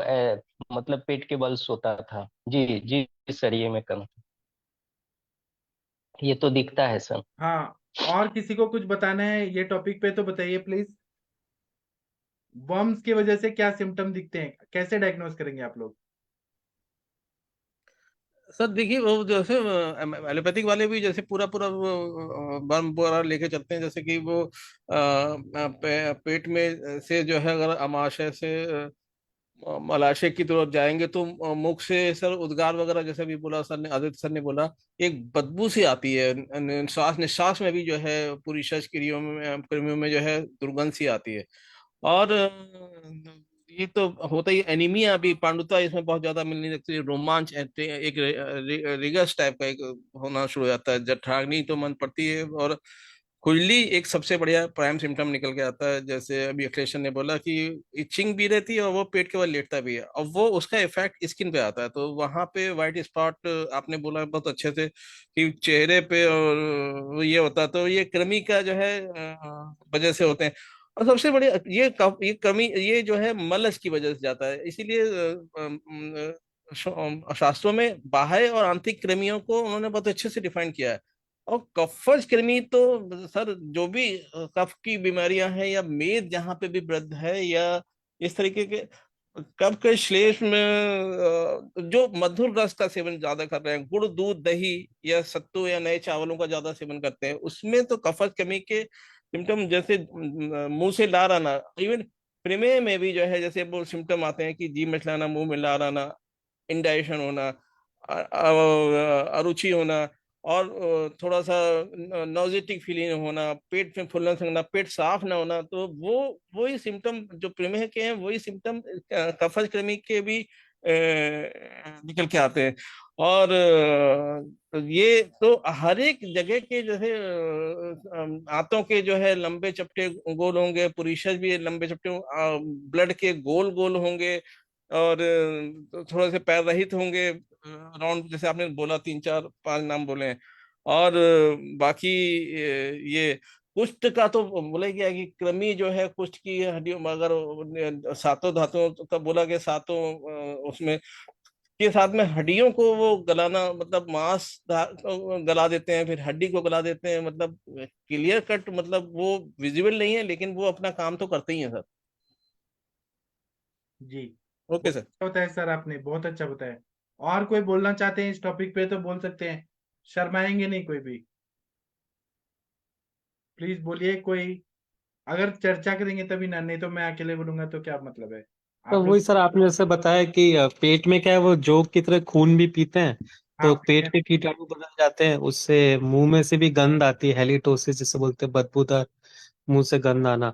मतलब पेट के बल सोता था। जी जी सर, ये मैं कहूँ, ये तो दिखता है सर। हाँ, और किसी को कुछ बताना है ये टॉपिक पे तो बताइए प्लीज। वर्म्स की वजह से क्या सिम्टम दिखते हैं, कैसे डायग्नोज करेंगे आप लोग? सर देखिए, वो जैसे एलोपैथिक वाले भी जैसे पूरा पूरा वो बर्म पूरा लेके चलते हैं, जैसे कि वो पेट में से जो है अगर अमाशय से मलाशय की तरफ जाएंगे तो मुख से सर उद्गार वगैरह, जैसे भी बोला सर ने, आदित्य सर ने बोला, एक बदबू सी आती है। श्वास निश्वास में भी जो है पूरी श्वास क्रियाओं में जो है दुर्गंध सी आती है। और ये तो होता ही, एनीमिया भी, पांडुता इसमें बहुत ज्यादा मिलने लगती है, रोमांच एक रिगस टाइप का एक होना शुरू हो जाता है, जठराग्नि तो मन पड़ती है, और खुजली एक सबसे बढ़िया प्राइम सिम्टम निकल के आता है। जैसे अभी अखिलेश ने बोला कि इचिंग भी रहती है और वो पेट के बल लेटता भी है, और वो उसका इफेक्ट स्किन पे आता है, तो वहां पे व्हाइट स्पॉट आपने बोला बहुत अच्छे से कि चेहरे पे, और वो ये होता है, तो ये कृमि का जो है वजह से होते हैं। और सबसे बड़ी ये कमी ये जो है मलस की वजह से जाता है, इसीलिए शास्त्रों में बाह्य और आंतरिक कृमियों को उन्होंने बहुत अच्छे से डिफाइन किया है। और कफज कृमि तो सर जो भी कफ की बीमारियां हैं, या मेद जहाँ पे भी वृद्ध है, या इस तरीके के कफ के श्लेष्म में जो मधुर रस का सेवन ज्यादा कर रहे हैं, गुड़ दूध दही या सत्तू या नए चावलों का ज्यादा सेवन करते हैं, उसमें तो कफज कृमि के सिम्टम, जैसे मुंह से लार आना, इवन प्रमेह में भी जो है जैसे वो सिम्टम आते हैं कि जीभ मिचलाना, मुंह में लार आना, इंडाइजेशन होना, अरुचि होना, और थोड़ा सा नॉजेटिक फीलिंग होना, पेट में फूलना संगना, पेट साफ ना होना, तो वो वही सिम्टम जो प्रमेह के हैं, वही सिम्टम कफज कृमि के भी निकल के आते हैं। और ये तो हर एक जगह के जैसे आंतों के जो है लंबे चपटे गोल होंगे, पुरीशस भी लंबे चपटे, ब्लड के गोल गोल होंगे, और थोड़े से पैर रहित होंगे, राउंड, जैसे आपने बोला, तीन चार पांच नाम बोले हैं। और बाकी ये कुष्ठ का तो बोला गया कि कृमि जो है कुष्ठ की हड्डियों में, अगर सातों धातुओं का बोला गया, सातों उसमें के साथ में हड्डियों को वो गलाना, मतलब गला देते हैं, फिर हड्डी को गला देते हैं, मतलब क्लियर कट, मतलब वो विजिबल नहीं है, लेकिन वो अपना काम तो करते ही है सर। जी, ओके बहुत सर। अच्छा बताया सर, आपने बहुत अच्छा बताया। और कोई बोलना चाहते हैं इस टॉपिक पे तो बोल सकते हैं, शर्माएंगे नहीं कोई भी, प्लीज बोलिए कोई। अगर चर्चा करेंगे तभी ना, नहीं तो मैं अकेले बोलूंगा तो क्या मतलब है? तो आप वही लोग। सर, आपने जैसे बताया कि पेट में क्या है, वो जोक की तरह खून भी पीते हैं, हाँ, तो पेट के कीटाणु बदल जाते हैं, उससे मुंह में से भी गंध आती है, हेलिटोसिस जिसे बोलते हैं, बदबूदार मुंह से गंध आना।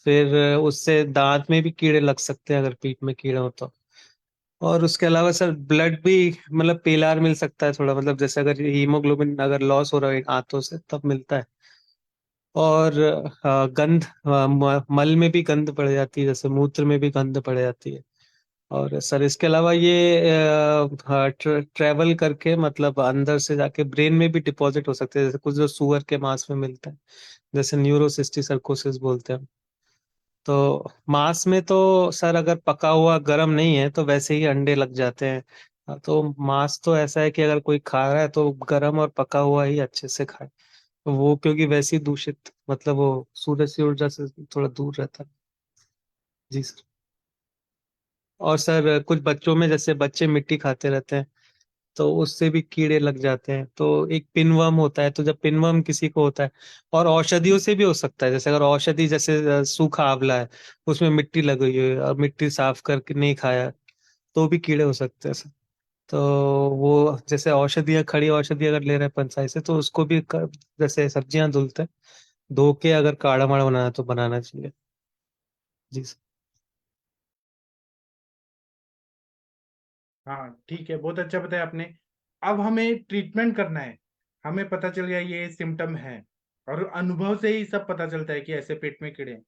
फिर उससे दांत में भी कीड़े लग सकते हैं अगर पेट में कीड़े हो तो। और उसके अलावा सर ब्लड भी, मतलब पेलार मिल सकता है थोड़ा, मतलब जैसे अगर हीमोग्लोबिन अगर लॉस हो रहा है आंतों से तब मिलता है। और गंध, मल में भी गंध बढ़ जाती है, जैसे मूत्र में भी गंध बढ़ जाती है। और सर इसके अलावा ये ट्रेवल करके, मतलब अंदर से जाके ब्रेन में भी डिपॉजिट हो सकते हैं, जैसे कुछ जो सुअर के मांस में मिलता है, जैसे न्यूरोसिस्टिसर्कोसिस बोलते हैं। तो मांस में तो सर अगर पका हुआ गर्म नहीं है तो वैसे ही अंडे लग जाते हैं। तो मांस तो ऐसा है कि अगर कोई खा रहा है तो गर्म और पका हुआ ही अच्छे से खाए, तो वो क्योंकि वैसे ही दूषित, मतलब वो सूरज की ऊर्जा से थोड़ा दूर रहता है। जी सर। और सर कुछ बच्चों में, जैसे बच्चे मिट्टी खाते रहते हैं तो उससे भी कीड़े लग जाते हैं, तो एक पिनवर्म होता है, तो जब पिनवर्म किसी को होता है, और औषधियों से भी हो सकता है, जैसे अगर औषधि, जैसे सूखा आंवला है, उसमें मिट्टी लगी हुई है और मिट्टी साफ करके नहीं खाया, तो भी कीड़े हो सकते हैं सर। तो वो जैसे औषधियाँ, खड़ी औषधि अगर ले रहे हैं पंसाई से, तो उसको भी जैसे सब्जियां धुलते हैं, धो के अगर काढ़ा माड़ा बनाना है तो बनाना चाहिए। जी सर। हाँ ठीक है, बहुत अच्छा बताया आपने। अब हमें ट्रीटमेंट करना है। हमें पता चल गया ये सिम्टम है, और अनुभव से ही सब पता चलता है कि ऐसे पेट में कीड़े हैं।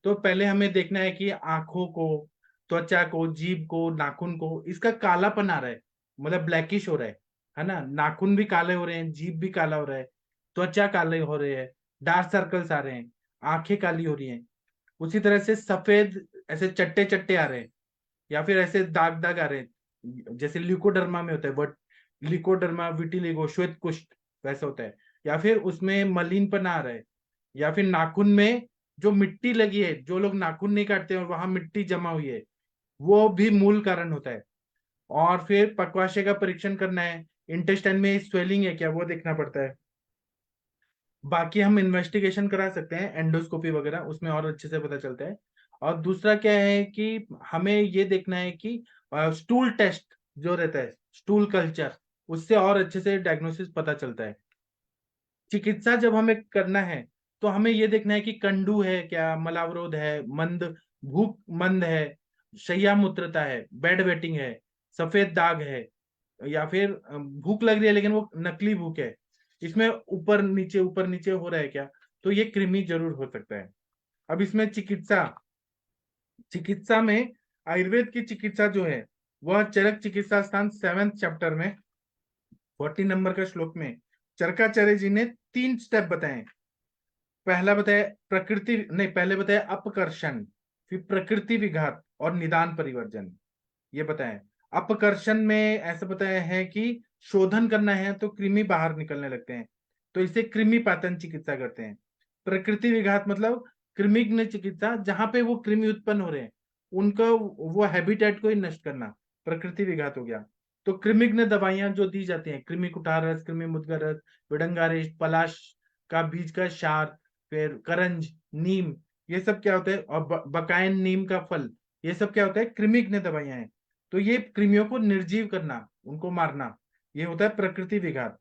तो पहले हमें देखना है कि आंखों को, त्वचा को, जीभ को, नाखून को, इसका कालापन आ रहा है, मतलब ब्लैकिश हो रहा है ना? नाखून भी काले हो रहे हैं, जीभ भी काला हो रहा है, त्वचा काले हो रहे हैं, डार्क सर्कल्स आ रहे हैं, आंखें काली हो रही हैं, उसी तरह से सफेद ऐसे चट्टे चट्टे आ रहे हैं, या फिर ऐसे दाग दाग आ रहे हैं, जैसे ल्यूकोडर्मा में होता है, बट लिकोडर्मा विटिलिगो श्वेत कुष्ठ वैसा होता है, या फिर उसमें मलिनपन आ रहा है, या फिर नाखून में जो मिट्टी लगी है, जो लोग नाखून नहीं काटते और वहां मिट्टी जमा हुई है, वो भी मूल कारण होता है। और फिर पक्वाशय का परीक्षण करना है, इंटेस्टाइन में स्वेलिंग है क्या वो देखना पड़ता है। बाकी हम इन्वेस्टिगेशन करा सकते हैं, एंडोस्कोपी वगैरह, उसमें और अच्छे से पता चलता है। और दूसरा क्या है कि हमें ये देखना है कि स्टूल टेस्ट जो रहता है, स्टूल कल्चर, उससे और अच्छे से डायग्नोसिस पता चलता है। चिकित्सा जब हमें करना है तो हमें ये देखना है कि कंडू है क्या, मलावरोध है, मंद भूख मंद है, शैया मूत्रता है, बेड वेटिंग है, सफेद दाग है, या फिर भूख लग रही है लेकिन वो नकली भूख है, इसमें ऊपर नीचे हो रहा है क्या, तो ये कृमि जरूर हो सकता है। अब इसमें चिकित्सा चिकित्सा में आयुर्वेद की चिकित्सा जो है वह चरक चिकित्सा स्थान 7th चैप्टर में 40 नंबर का श्लोक में चरकाचार्य जी ने 3 स्टेप बताए। पहला बताया प्रकृति नहीं, पहले बताया अपकर्षण, फिर प्रकृति विघात और निदान परिवर्जन, ये बताएं। अपकर्षण में ऐसा बताया है कि शोधन करना है तो कृमि बाहर निकलने लगते हैं, तो इसे कृमि पातन चिकित्सा करते हैं। प्रकृति विघात मतलब कृमिघ्न चिकित्सा, जहां पे वो कृमि उत्पन्न हो रहे हैं उनका वो हैबिटेट को ही नष्ट करना, प्रकृति विघात हो गया। तो कृमिघ्न दवाइयां जो दी जाती हैं, कृमि कुठार रस, कृमि मुद्गर रस, विडंगारेष्ट, पलाश का बीज का शार, फिर करंज, नीम, ये सब क्या होता है, और बकायन नीम का फल, ये सब क्या होता है, कृमिघ्न दवाइयां हैं। तो ये कृमियों को निर्जीव करना, उनको मारना, ये होता है प्रकृति विघात।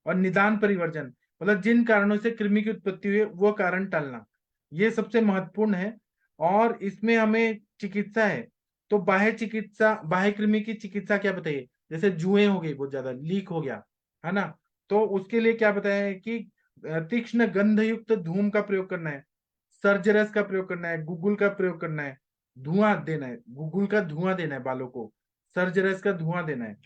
और निदान परिवर्जन मतलब जिन कारणों से कृमि की उत्पत्ति हुई है वो कारण टालना, ये सबसे महत्वपूर्ण है। और इसमें हमें चिकित्सा है तो बाह्य चिकित्सा, बाह्य कृमि की चिकित्सा क्या बताइए, जैसे जुएं हो गई, बहुत ज्यादा लीक हो गया है ना, तो उसके लिए क्या बताया है कि तीक्ष्ण गंध युक्त धूम का प्रयोग करना है, सर्जरस का प्रयोग करना है, गुगुल का प्रयोग करना है, धुआं देना है, गुगुल का धुआं देना है बालों को, सर्जरस का धुआं देना है।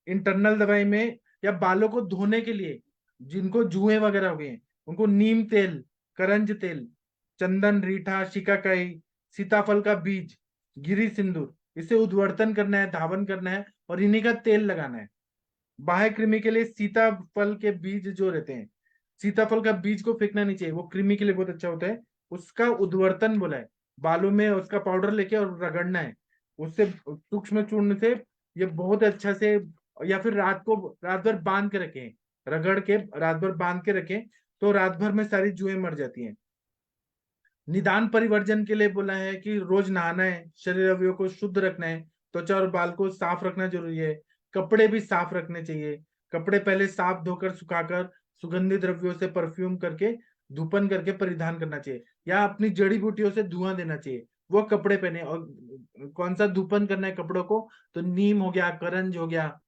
इंटरनल दवाई में या बालों को धोने के लिए जिनको जुएं वगैरह हो गए हैं उनको नीम तेल, करंज तेल, चंदन, रीठा, शिकाकाई, सीताफल का बीज, गिरी सिंदूर, इसे उद्वर्तन करना है, धावन करना है और इन्हीं का तेल लगाना है। बाह्य कृमि के लिए सीताफल के बीज जो रहते हैं, सीताफल का बीज को फेंकना नहीं चाहिए, वो कृमि के लिए बहुत अच्छा होता है, उसका उद्वर्तन बोला है, बालों में उसका पाउडर लेके और रगड़ना है, उससे सूक्ष्म चूर्ण से ये बहुत अच्छा से, या फिर रात भर बांध के रखें, रगड़ के रात भर बांध के रखें, तो रात भर में सारी जुएं मर जाती हैं। निदान परिवर्जन के लिए बोला है कि रोज नहाना है, शरीर अवयवों को शुद्ध रखना है, त्वचा और बाल को साफ रखना जरूरी है, कपड़े भी साफ रखने चाहिए, कपड़े पहले साफ धोकर सुखाकर सुगंधित द्रव्यों से परफ्यूम करके धूपन करके परिधान करना चाहिए, या अपनी जड़ी बूटियों से धुआं देना चाहिए, वो कपड़े पहने। और कौन सा धूपन करना है कपड़ों को, तो नीम हो गया, करंज हो गया,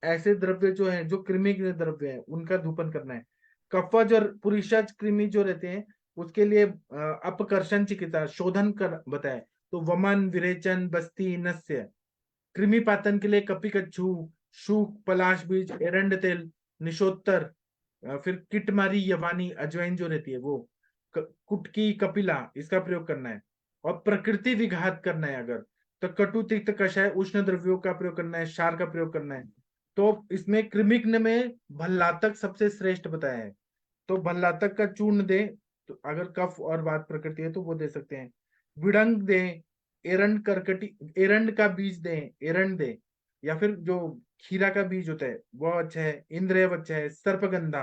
ऐसे द्रव्य जो है, जो कृमि द्रव्य है उनका धूपन करना है। कफज और पुरीषज कृमि जो रहते हैं उसके लिए अपकर्षण चिकित्सा, शोधन कर बताए, तो वमन, विरेचन, बस्ती, नस्य। कृमि पातन के लिए कपिकच्छू, शूक, पलाश बीज, एरंड तेल, निशोत्तर, फिर किटमारी, यवानी, अजवाइन जो रहती है वो, कुटकी, कपिला, इसका प्रयोग करना है। और प्रकृति विघात करना है अगर, तो कटु, तिक्त, कषाय, उष्ण द्रव्यों का प्रयोग करना है, क्षार का प्रयोग करना है। तो इसमें कृमिघ्न में भल्लातक सबसे श्रेष्ठ बताया है, तो भल्लातक का चूर्ण दे, तो अगर कफ और वात प्रकृति है तो वो दे सकते हैं। विड़ंग दे, एरंड करकटी, एरंड का बीज दे, एरंड दे, या फिर जो खीरा का बीज होता है वो अच्छा है। इंद्रिय अच्छा है। सर्पगंधा,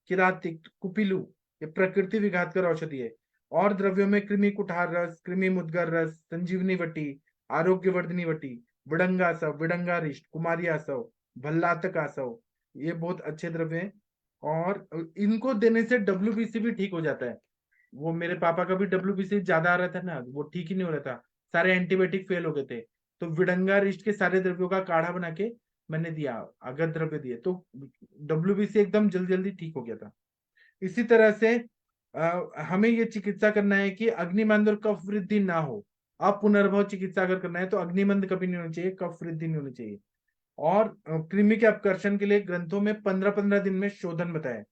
किरातिक, कुपिलू, ये प्रकृति विघात कर औषधि है। और द्रव्यों में कृमि कुठार रस, कृमि मुद्गर रस, संजीवनी वटी, आरोग्यवर्धनी वटी, विडंगासव, विडंगारिष्ट, कुमारी आसव, भल्लातक आसव, ये बहुत अच्छे द्रव्य हैं। और इनको देने से डब्ल्यूबीसी भी ठीक हो जाता है। वो मेरे पापा का भी डब्ल्यूबीसी ज्यादा आ रहा था ना, वो ठीक ही नहीं हो रहा था, सारे एंटीबायोटिक फेल हो गए थे, तो विडंगा रिष्ट के सारे द्रव्यों का काढ़ा बना के मैंने दिया, अगर द्रव्य दिए, तो डब्ल्यूबीसी एकदम जल्दी जल्दी ठीक हो गया था। इसी तरह से हमें ये चिकित्सा करना है कि अग्निमंद और कफ वृद्धि ना हो। अब पुनर्भव चिकित्सा अगर करना है तो अग्निमंद कभी नहीं होनी चाहिए, कफ वृद्धि नहीं होनी चाहिए। और कृमि के अपकर्षण के लिए ग्रंथों में 15-15 दिन में शोधन बताए।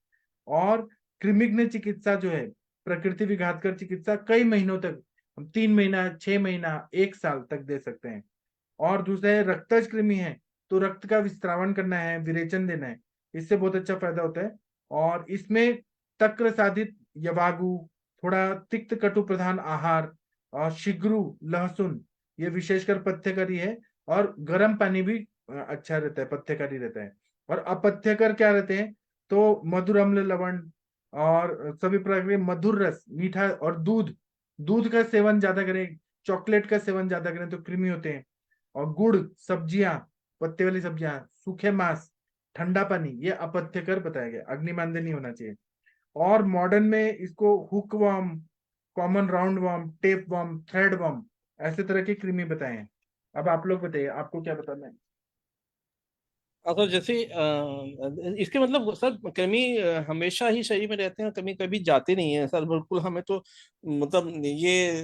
और कृमिघ्न चिकित्सा जो है, प्रकृति विघातकर चिकित्सा कई महीनों तक, हम 3 महीना, 6 महीना, 1 साल तक दे सकते हैं। और दूसरा है रक्तज कृमि है तो रक्त का विस्त्रावण करना है, विरेचन देना है, इससे बहुत अच्छा फायदा होता है। और इसमें तक्र साधित यवागु, थोड़ा तिक्त कटु प्रधान आहार, और शिग्रू, लहसुन, ये विशेषकर पथ्यकारी है। और गर्म पानी भी अच्छा रहता है, पथ्यकारी रहता है। और अपथ्यकर क्या रहते हैं, तो मधुर, अम्ल, लवण और सभी प्रकार के मधुर रस, मीठा और दूध, दूध का सेवन ज्यादा करें, चॉकलेट का सेवन ज्यादा करें तो कृमि होते हैं। और गुड़, सब्जियां, पत्ते वाली सब्जियां, सूखे मांस, ठंडा पानी, ये अपथ्यकर बताया गया, अग्निमांद्य नहीं होना चाहिए। और मॉडर्न में इसको hook worm, common round worm, tape worm, thread worm, ऐसे तरह के कृमि बताए हैं। अब आप लोग बताइए, आपको क्या बताना है। तो जैसे इसके मतलब सर कृमि हमेशा ही शरीर में रहते हैं, कभी कभी जाते नहीं है सर, बिल्कुल। हमें तो मतलब ये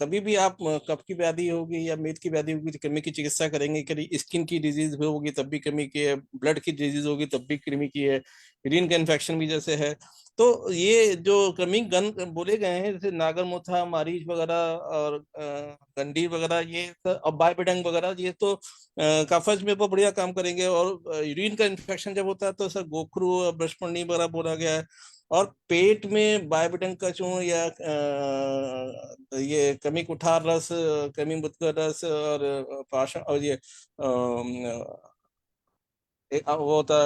कभी भी आप कफ की व्याधि होगी या मेद की व्याधि होगी तो कृमि की चिकित्सा करेंगे। कभी स्किन की डिजीज होगी तब भी कृमि की है, ब्लड की डिजीज होगी तब भी कृमि की है, यूरिन का इन्फेक्शन भी जैसे है। तो ये जो कृमि गण बोले गए हैं जैसे नागरमोथा, मारीच वगैरह और गंडीर वगैरह, ये और बाइबेडंग वगैरह, ये तो कफज में बहुत बढ़िया काम करेंगे। और यूरिन का इन्फेक्शन जब होता है तो सर गोखरू और ब्रशपन्नी वगैरह बोला गया है। और पेट में बाइबेडंग का चूर्ण या ये कमी कुठार रस, कमी मुद्गर रस और पाषाण और ये वो होता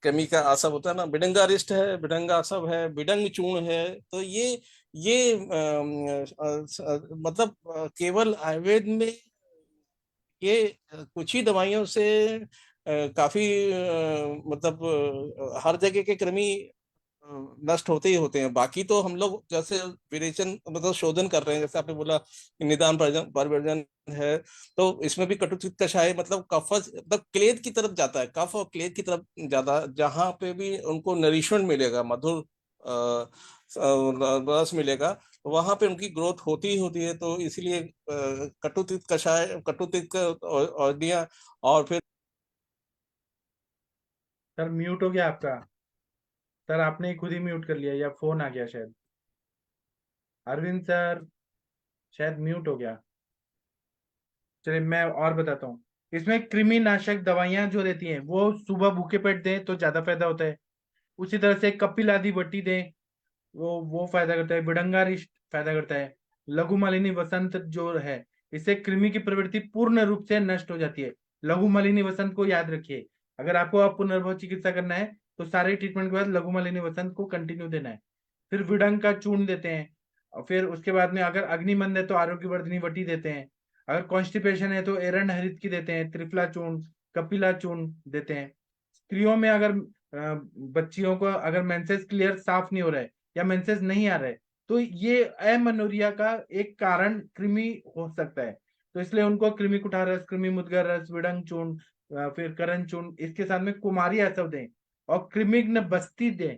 कमी का आसव होता है ना, बिडंगा रिष्ट है, बिडंगा आसव है, बिडंग चूर्ण है। तो ये मतलब केवल आयुर्वेद में ये कुछ ही दवाइयों से काफी मतलब हर जगह के कृमि नष्ट होते ही होते हैं। बाकी तो हम लोग जैसे विरेचन मतलब शोधन कर रहे हैं, जैसे आपने बोला कि निदान परिवर्जन है, तो इसमें भी कटुतिक्त कषाय मतलब कफज मतलब क्लेद की तरफ जाता है, कफ और क्लेद की तरफ ज्यादा, जहां पे भी उनको नरिशमेंट मिलेगा, मधुर रस मिलेगा, वहां पे उनकी ग्रोथ होती ही होती है। तो इसीलिए कटुतिक्त कषाय, कटुतिक्त औषधियां और फिर सर म्यूट हो गया आपका। सर आपने ही खुद ही म्यूट कर लिया, या फोन आ गया शायद। अरविंद सर शायद म्यूट हो गया। चलिए मैं और बताता हूँ। इसमें कृमि नाशक दवाइयां जो रहती हैं वो सुबह भूखे पेट दें तो ज्यादा फायदा होता है। उसी तरह से कपिल आदि बट्टी दें, वो फायदा करता है। विडंगारिष्ट फायदा करता है। लघु मालिनी वसंत जो है, इससे कृमि की प्रवृत्ति पूर्ण रूप से नष्ट हो जाती है। लघु मालिनी वसंत को याद रखिए। अगर आपको आप पुनर्भव चिकित्सा करना है तो सारे ट्रीटमेंट के बाद लघु मालिनी वसंत को कंटिन्यू देना है। फिर विडंग का चूर्ण देते हैं। और फिर उसके बाद में अगर अग्निमंद है तो आरोग्यवर्धिनी वटी देते हैं। अगर कॉन्स्टिपेशन है तो एरंड हरित की देते हैं, त्रिफला चूर्ण, कपिला चूर्ण देते हैं। स्त्रियों में अगर बच्चियों को अगर मेंसेस क्लियर साफ नहीं हो रहा है या मेंसेस नहीं आ रहे, तो ये अमेनोरिया का एक कारण कृमि हो सकता है। तो इसलिए उनको कृमि कुठार रस, कृमि मुद्गर रस, विडंग चूर्ण, फिर करण चूर्ण, इसके साथ में कुमारी आसव दें। और कृमिघ्न बस्ती दें,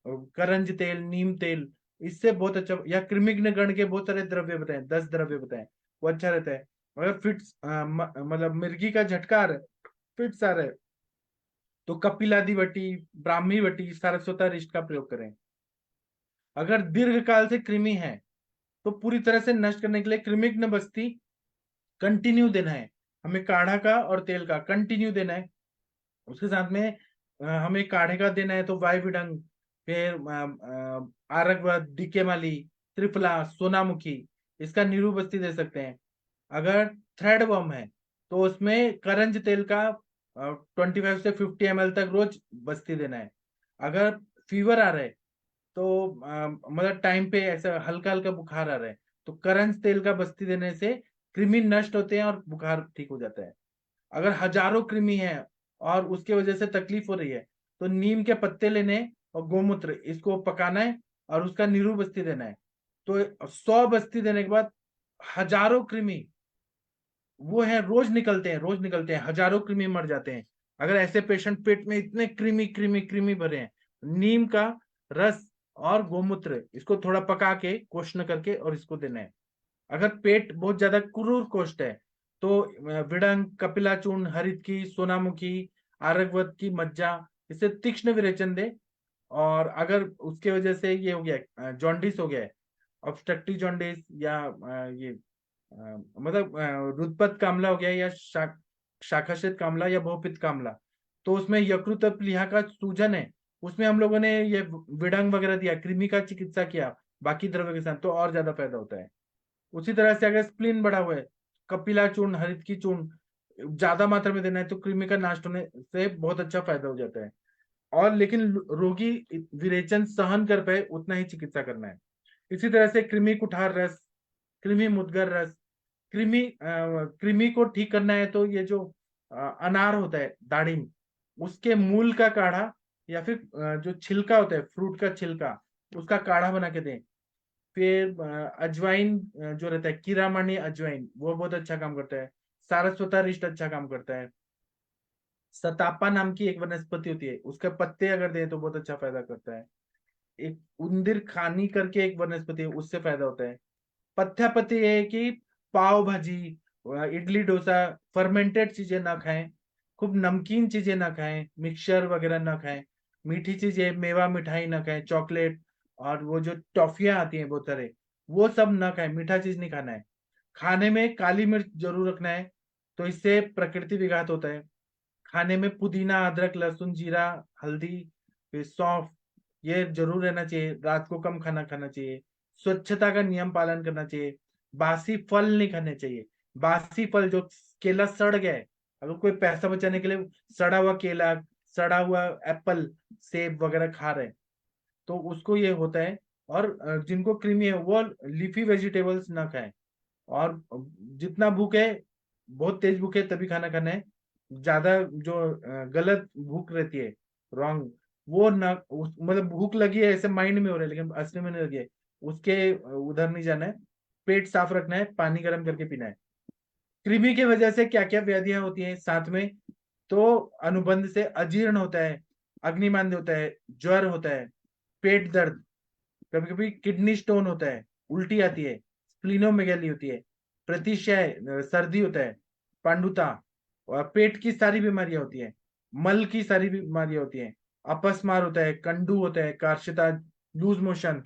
करंज तेल, नीम तेल, इससे बहुत अच्छा। या कृमिघ्न गण के बहुत सारे द्रव्य बताएं, 10 द्रव्य बताएं, वो अच्छा रहता है। अगर फिट्स मतलब मिर्गी का झटका आ रहा है, फिट्स आ रहा है, तो कपिलादि वटी, ब्राह्मी वटी, सारस्वता रिष्ट का प्रयोग करें। अगर दीर्घ काल से कृमि है तो पूरी तरह से नष्ट करने के लिए कृमिघ्न बस्ती कंटिन्यू देना है। हमें काढ़ा का और तेल का कंटिन्यू देना है। उसके साथ में हमें काढ़े का देना है तो वाई विडंग, फिर आरगवत, डिकेमाली, त्रिफला, सोनामुखी, इसका नीरू बस्ती दे सकते हैं। अगर थ्रेड वर्म है तो उसमें करंज तेल का 25 से 50 ml तक रोज बस्ती देना है। अगर फीवर आ रहा है तो मतलब टाइम पे ऐसा हल्का हल्का बुखार आ रहा है तो करंज तेल का बस्ती देने से कृमि नष्ट होते हैं और बुखार ठीक हो जाता है। अगर हजारों कृमि है और उसके वजह से तकलीफ हो रही है तो नीम के पत्ते लेने और गोमूत्र इसको पकाना है और उसका नीरू बस्ती देना है। तो 100 बस्ती देने के बाद हजारों कृमि वो है रोज निकलते हैं, रोज निकलते हैं, हजारों कृमि मर जाते हैं। अगर ऐसे पेशेंट पेट में इतने कृमि कृमि कृमि भरे हैं, नीम का रस और गोमूत्र इसको थोड़ा पका के कोष्ण करके और इसको देना है। अगर पेट बहुत ज्यादा क्रूर कोष्ठ है तो विडंग, कपिला चूर्ण, हरित की, सोनामुखी, आरगवत की मज्जा, इससे तीक्ष्ण विरेचन दे। और अगर उसके वजह से ये हो गया जॉन्डिस हो गया है, ऑब्स्ट्रक्टिव जॉन्डिस, या ये मतलब रुद्रपथ कामला हो गया, या शाखाशेद कामला, या बहुपित्त कामला, तो उसमें यकृत प्लीहा का सूजन है उसमें हम लोगों ने ये विडंग वगैरह दिया, कृमि का चिकित्सा किया बाकी द्रव्य के साथ, तो और ज्यादा फायदा होता है। उसी तरह से अगर स्प्लीन बढ़ा हुआ है, कपिला चूर्ण, हरित की चूर्ण ज्यादा मात्रा में देना है तो कृमि का नाश होने से बहुत अच्छा फायदा हो जाता है। और लेकिन रोगी विरेचन सहन कर पाए उतना ही चिकित्सा करना है। इसी तरह से कृमि कुठार रस, कृमि मुद्गर रस, कृमि को ठीक करना है तो ये जो अनार होता है, दाड़िम, उसके मूल का काढ़ा, या फिर जो छिलका होता है, फ्रूट का छिलका, उसका काढ़ा बना के दें। फिर अजवाइन जो रहता है, कीरामानी अजवाइन, वो बहुत अच्छा काम करता है। सारस्वतारिष्ट अच्छा काम करता है। सतापा नाम की एक वनस्पति होती है, उसके पत्ते अगर दें तो बहुत अच्छा फायदा करता है। एक उंदीर खानी करके एक वनस्पति है, उससे फायदा होता है। पथ्यापति है कि पाव भाजी, इडली डोसा, फर्मेंटेड चीजें ना खाएं, खूब नमकीन चीजें ना खाएं, मिक्सचर वगैरह ना खाएं, मीठी चीजें, मेवा मिठाई ना खाएं, चॉकलेट और वो जो टॉफियां आती हैं बहुत सारे, वो सब ना खाएं, मीठा चीज नहीं खाना है। खाने में काली मिर्च जरूर रखना है, तो इससे प्रकृति विघात होता है। खाने में पुदीना, अदरक, लहसुन, जीरा, हल्दी, फिर सौंफ, ये जरूर रहना चाहिए। रात को कम खाना खाना चाहिए। स्वच्छता का नियम पालन करना चाहिए। बासी फल नहीं खाने चाहिए। बासी फल, जो केला सड़ गया है, अगर कोई पैसा बचाने के लिए सड़ा हुआ केला, सड़ा हुआ एप्पल, सेब वगैरह खा रहे हैं तो उसको ये होता है। और जिनको कृमि है वो लीफी वेजिटेबल्स ना खाएं। और जितना भूख है, बहुत तेज भूख है तभी खाना खाना है। ज्यादा जो गलत भूख रहती है, रॉन्ग, वो ना मतलब भूख लगी है ऐसे माइंड में हो रहा है लेकिन असली में नहीं लगी है, उसके उधर नहीं जाना है। पेट साफ रखना है, पानी गर्म करके पीना है। कृमि की वजह से क्या क्या व्याधियां होती हैं साथ में, तो अनुबंध से अजीर्ण होता है, अग्निमांद्य होता है, ज्वर होता है, पेट दर्द, कभी कभी किडनी स्टोन होता है, उल्टी आती है, स्प्लीनोमेगेली होती है, प्रतिशय सर्दी होता है, पांडुता, और पेट की सारी बीमारियां होती है, मल की सारी बीमारियां होती हैं, अपस्मार होता है, कंडू होता है, कार्शिता, लूज मोशन,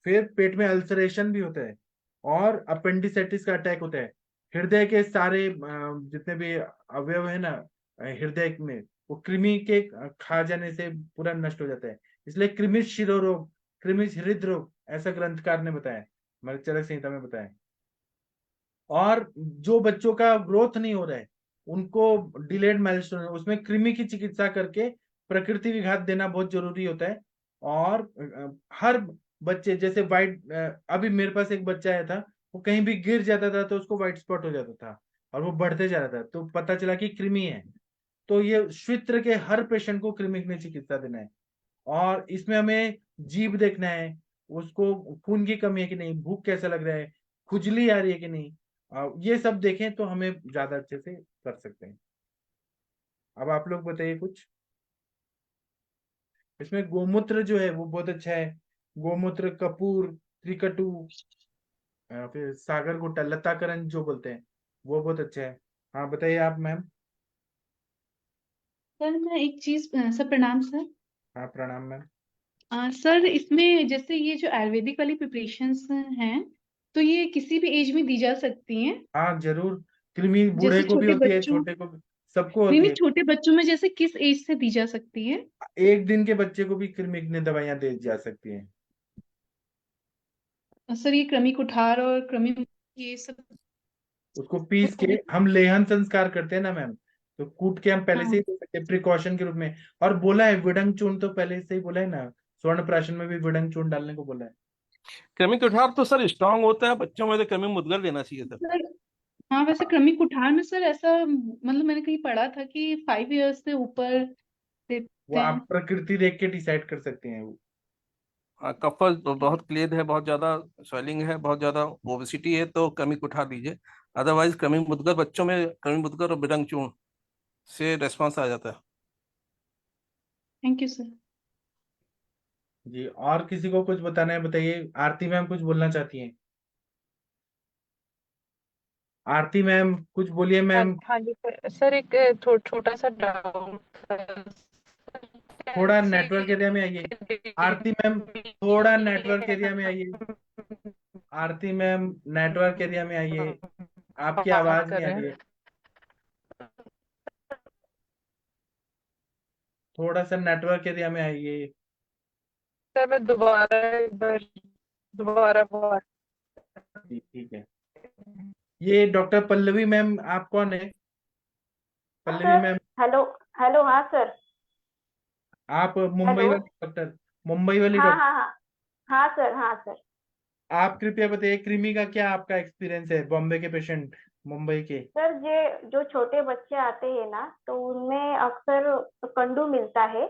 फिर पेट में अल्सरेशन भी होता है, और अपेंडिसाइटिस का अटैक होता है। हृदय के सारे जितने भी अवयव है ना हृदय में, वो कृमि के खा जाने से पूरा नष्ट हो जाता है। इसलिए कृमि शिरोरोग, कृमि हृदरोग, ऐसा ग्रंथकार ने बताया, हमारे चरक संहिता में बताया। और जो बच्चों का ग्रोथ नहीं हो रहा है, उनको डिलेड माइलस्टोन, उसमें कृमि की चिकित्सा करके प्रकृति विघात देना बहुत जरूरी होता है। और हर बच्चे, जैसे व्हाइट, अभी मेरे पास एक बच्चा आया था, वो कहीं भी गिर जाता था तो उसको व्हाइट स्पॉट हो जाता था और वो बढ़ते जा रहा था, तो पता चला कि कृमि है। तो ये श्वित्र के हर पेशेंट को कृमि में चिकित्सा देना है। और इसमें हमें जीभ देखना है, उसको खून की कमी है कि नहीं, भूख कैसा लग रहा है, खुजली आ रही है कि नहीं, ये सब देखें तो हमें ज्यादा अच्छे से कर सकते हैं। अब आप लोग बताइए कुछ। इसमें गोमूत्र जो है वो बहुत अच्छा है। गोमूत्र, कपूर, त्रिकटु, फिर सागर गोटा, लताकरण जो बोलते हैं, वो बहुत अच्छा है। हाँ बताइए आप मैम। सर मैं एक चीज सर प्रणाम सर। हाँ प्रणाम मैम। सर इसमें जैसे ये जो आयुर्वेदिक वाली प्रिपरेशंस हैं तो ये किसी भी एज में दी जा सकती हैं? हाँ जरूर, कृमि बूढ़े जैसे को भी छोटे होती है, बच्चों, छोटे को भी, सबको नहीं होती नहीं है। छोटे बच्चों में जैसे किस एज से दी जा सकती है? एक दिन के बच्चे को भी कृमि की दवाइयां दी जा सकती हैं। सर ये कृमि कुठार और कृमि ये सब? उसको पीस के हम लेहन संस्कार करते हैं ना मैम, तो कूट के हम पहले से हाँ। ही दे सकते हैं प्रिकॉशन के रूप में। और बोला है विडंग चूर्ण, तो पहले से ही बोला है ना, स्वर्ण प्राशन में भी विडंग चूर्ण डालने को बोला है। कृमि कुठार तो सर स्ट्रांग होता है, बच्चों में तो कृमि मुद्गर देना चाहिए सर। सर हाँ वैसे कृमि कुठार में सर ऐसा मतलब मैंने कहीं पढ़ा था कि 5 इयर्स से ऊपर वो देते आप हैं। प्रकृति देख के डिसाइड कर सकते हैं वो। हाँ, कफल तो बहुत क्लेद है, बहुत ज्यादा स्वेलिंग है, बहुत ज्यादा ओबेसिटी है, तो कृमि कुठार दीजिए। अदरवाइज कृमि मुद्गर, बच्चों में कृमि मुद्गर और बिडंग चूर्ण से रेस्पॉन्स आ जाता है। Thank you sir. जी, और किसी को कुछ बताना है बताइए। आरती मैम कुछ बोलना चाहती हैं? आरती मैम कुछ बोलिए हाँ मैम। हाँ जी सर। सर एक छोटा सा डाउट था। थोड़ा कैसे नेटवर्क एरिया में आइए। आरती मैम थोड़ा नेटवर्क एरिया में आइए। आरती मैम नेटवर्क एरिया में आइए, आपकी बात आवाज कर नहीं आ रहे रही हैं। है। थोड़ा सा नेटवर्क एरिया में आइए। सर मैं दोबारा एक बार दोबारा बात ठीक है। ये डॉक्टर पल्लवी मैम, आप कौन है? हाँ Pallavi sir. Ma'am, hello. Hello. हाँ सर। आप मुंबई हेलो। वाली डॉक्टर, मुंबई वाली हाँ डॉक्टर, हाँ हाँ। हाँ सर। हाँ सर। आप कृपया बताइए कृमि का क्या आपका एक्सपीरियंस है, बॉम्बे के पेशेंट, मुंबई के। सर ये जो छोटे बच्चे आते हैं ना, तो उनमें अक्सर कंडू मिलता है।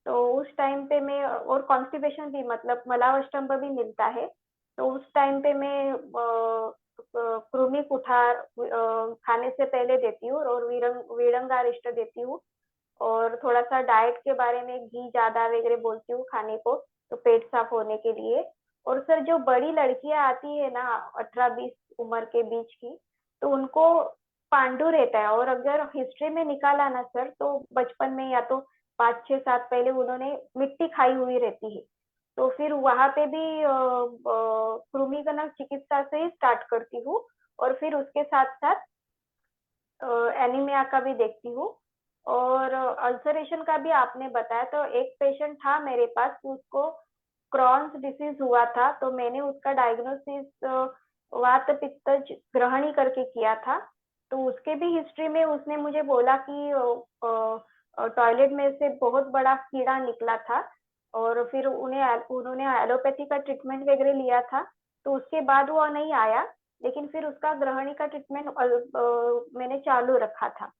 तो उस टाइम पे मैं, और कॉन्स्टिपेशन भी, मतलब मलावष्टम्भ भी मिलता है। तो उस टाइम पे मैं कृमि कुठार खाने से पहले देती हूँ, और विरंगारिष्ट देती हूँ। और थोड़ा सा डाइट के बारे में घी ज्यादा वगैरह बोलती हूँ खाने को, तो पेट साफ होने के लिए। और सर जो बड़ी लड़कियां आती है ना, 18-20 उम्र के बीच की, तो उनको पांडु रहता है। और अगर हिस्ट्री में निकाला ना सर, तो बचपन में या तो 5-6 साल पहले उन्होंने मिट्टी खाई हुई रहती है। तो फिर वहां पे भी कृमिगणक चिकित्सा से ही स्टार्ट करती हूँ। और फिर उसके साथ साथ एनीमिया का भी देखती हूँ। और अल्सरेशन का भी आपने बताया, तो एक पेशेंट था मेरे पास, उसको क्रॉन्स डिसीज हुआ था। तो मैंने उसका डायग्नोसिस वात पित्त ग्रहणी करके किया था। तो उसके भी हिस्ट्री में उसने मुझे बोला कि टॉयलेट में से बहुत बड़ा कीड़ा निकला था। और फिर उन्होंने एलोपैथी का ट्रीटमेंट वगैरह लिया था। तो उसके बाद वो नहीं आया, लेकिन फिर उसका ग्रहणी का ट्रीटमेंट मैंने चालू रखा था।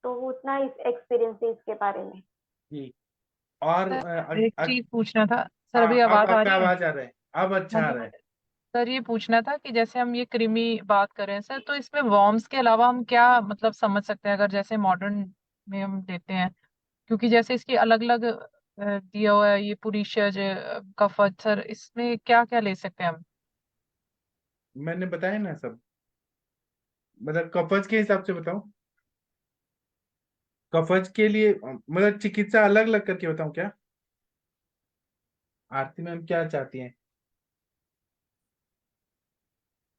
तो उतना इस एक्सपीरियंस है इसके बारे में। जी। और सर एक चीज पूछना था सर, अभी अब आवाज आ आपका रही है? आवाज आ रहा है, अब अच्छा हाँ, आ तो रहा है। सर ये पूछना था कि जैसे हम ये कृमि बात कर रहे हैं सर, तो इसमें वॉर्म्स के अलावा हम क्या मतलब समझ सकते हैं अगर जैसे मॉडर्न में हम देते हैं? क्योंकि जैसे इसकी अलग अलग दिया हुआ है, ये पुरीशज, कफत, सर इसमें क्या क्या ले सकते हैं हम? मैंने बताया ना सब, मतलब कफज के हिसाब से बताऊं, कफज के लिए मतलब चिकित्सा अलग अलग करके बताऊं क्या? आरती मैम क्या चाहती हैं?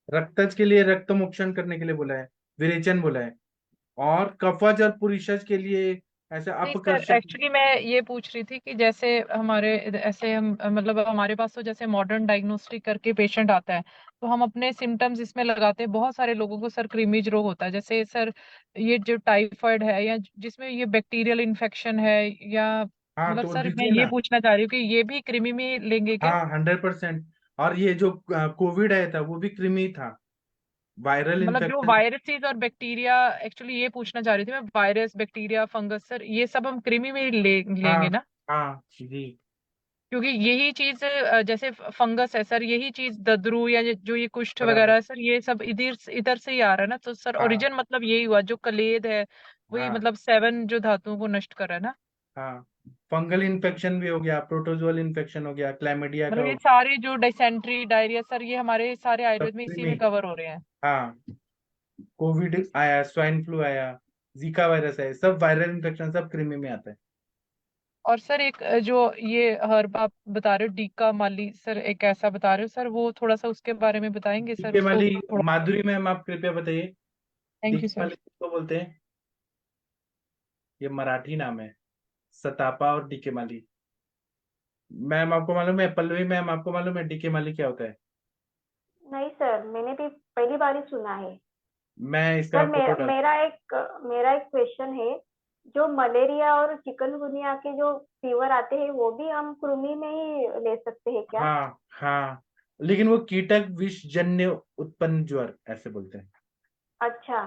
रक्तज के लिए रक्त मोक्षण करने के लिए बोला है, विरेचन बोला है। और कफज और पुरीशज के लिए ऐसे नहीं सर, अपकर्षक। एक्चुअली मैं ये पूछ रही थी कि जैसे हमारे ऐसे हम मतलब हमारे पास तो जैसे मॉडर्न डायग्नोस्टिक करके पेशेंट आता है, तो हम अपने सिम्टम्स इसमें लगाते हैं। बहुत सारे लोगों को सर क्रीमीज रोग होता है, जैसे सर ये जो टाइफाइड है या जिसमें ये बैक्टीरियल इन्फेक्शन है, या हाँ मतलब तो सर मैं देखिए ये ना, पूछना चाह रही हूँ कि ये भी कृमि में लेंगे क्या? हाँ 100%। और ये जो कोविड आया था वो भी कृमि था, वायरल मतलब जो इन्फेक्शन। वायरसेस और बैक्टीरिया, एक्चुअली ये पूछना चाह रही थी मैं, वायरस बैक्टीरिया फंगस सर ये सब हम कृमि में लेंगे हाँ ना? हाँ जी। क्योंकि यही चीज जैसे फंगस है सर, यही चीज दद्रू या जो ये कुष्ठ वगैरह बराबर। है सर, ये सब इधर इधर से ही आ रहा है ना। तो सर हाँ ओरिजिन मतलब यही हुआ, जो कलेद है वही हाँ मतलब 7 जो धातुओं को नष्ट कर रहा है ना। हाँ। फंगल इन्फेक्शन भी हो गया, प्रोटोजोअल इन्फेक्शन हो गया, क्लैमिडिया का मतलब हो ये गया। सारे जो डिसेंट्री डायरिया सर, ये हमारे सारे सब आयुर्वेद में इसी कृमि। में कवर हो रहे हैं। हाँ, कोविड आया, स्वाइन फ्लू आया, जीका वायरस है, सब वायरल इन्फेक्शन सब कृमि में आता है। और सर एक जो ये हर्ब आप बता रहे हो डीका माली, सर एक ऐसा बता रहे हो सर, वो थोड़ा सा उसके बारे में बताएंगे सर, डीके उसको माली, थोड़ा। माधुरी मैम आप कृपया बताइए, थैंक यू डीके सर। माली किसको बोलते हैं? ये मराठी नाम है, सतापा और डीके माली। मैम आपको मालूम है, पल्लवी मैम आपको मालूम है डीके माली क्या होता है? नहीं सर, मैंने भी पहली बार ही सुना है। मैं इसका सर फोटो डाल। मेरा एक क्वेश्चन है। जो मलेरिया और चिकनगुनिया के जो फीवर आते हैं, वो भी हम कृमि में ही ले सकते हैं क्या? हाँ हाँ, लेकिन वो कीटक विषजन्य उत्पन्न ज्वर ऐसे बोलते हैं। अच्छा।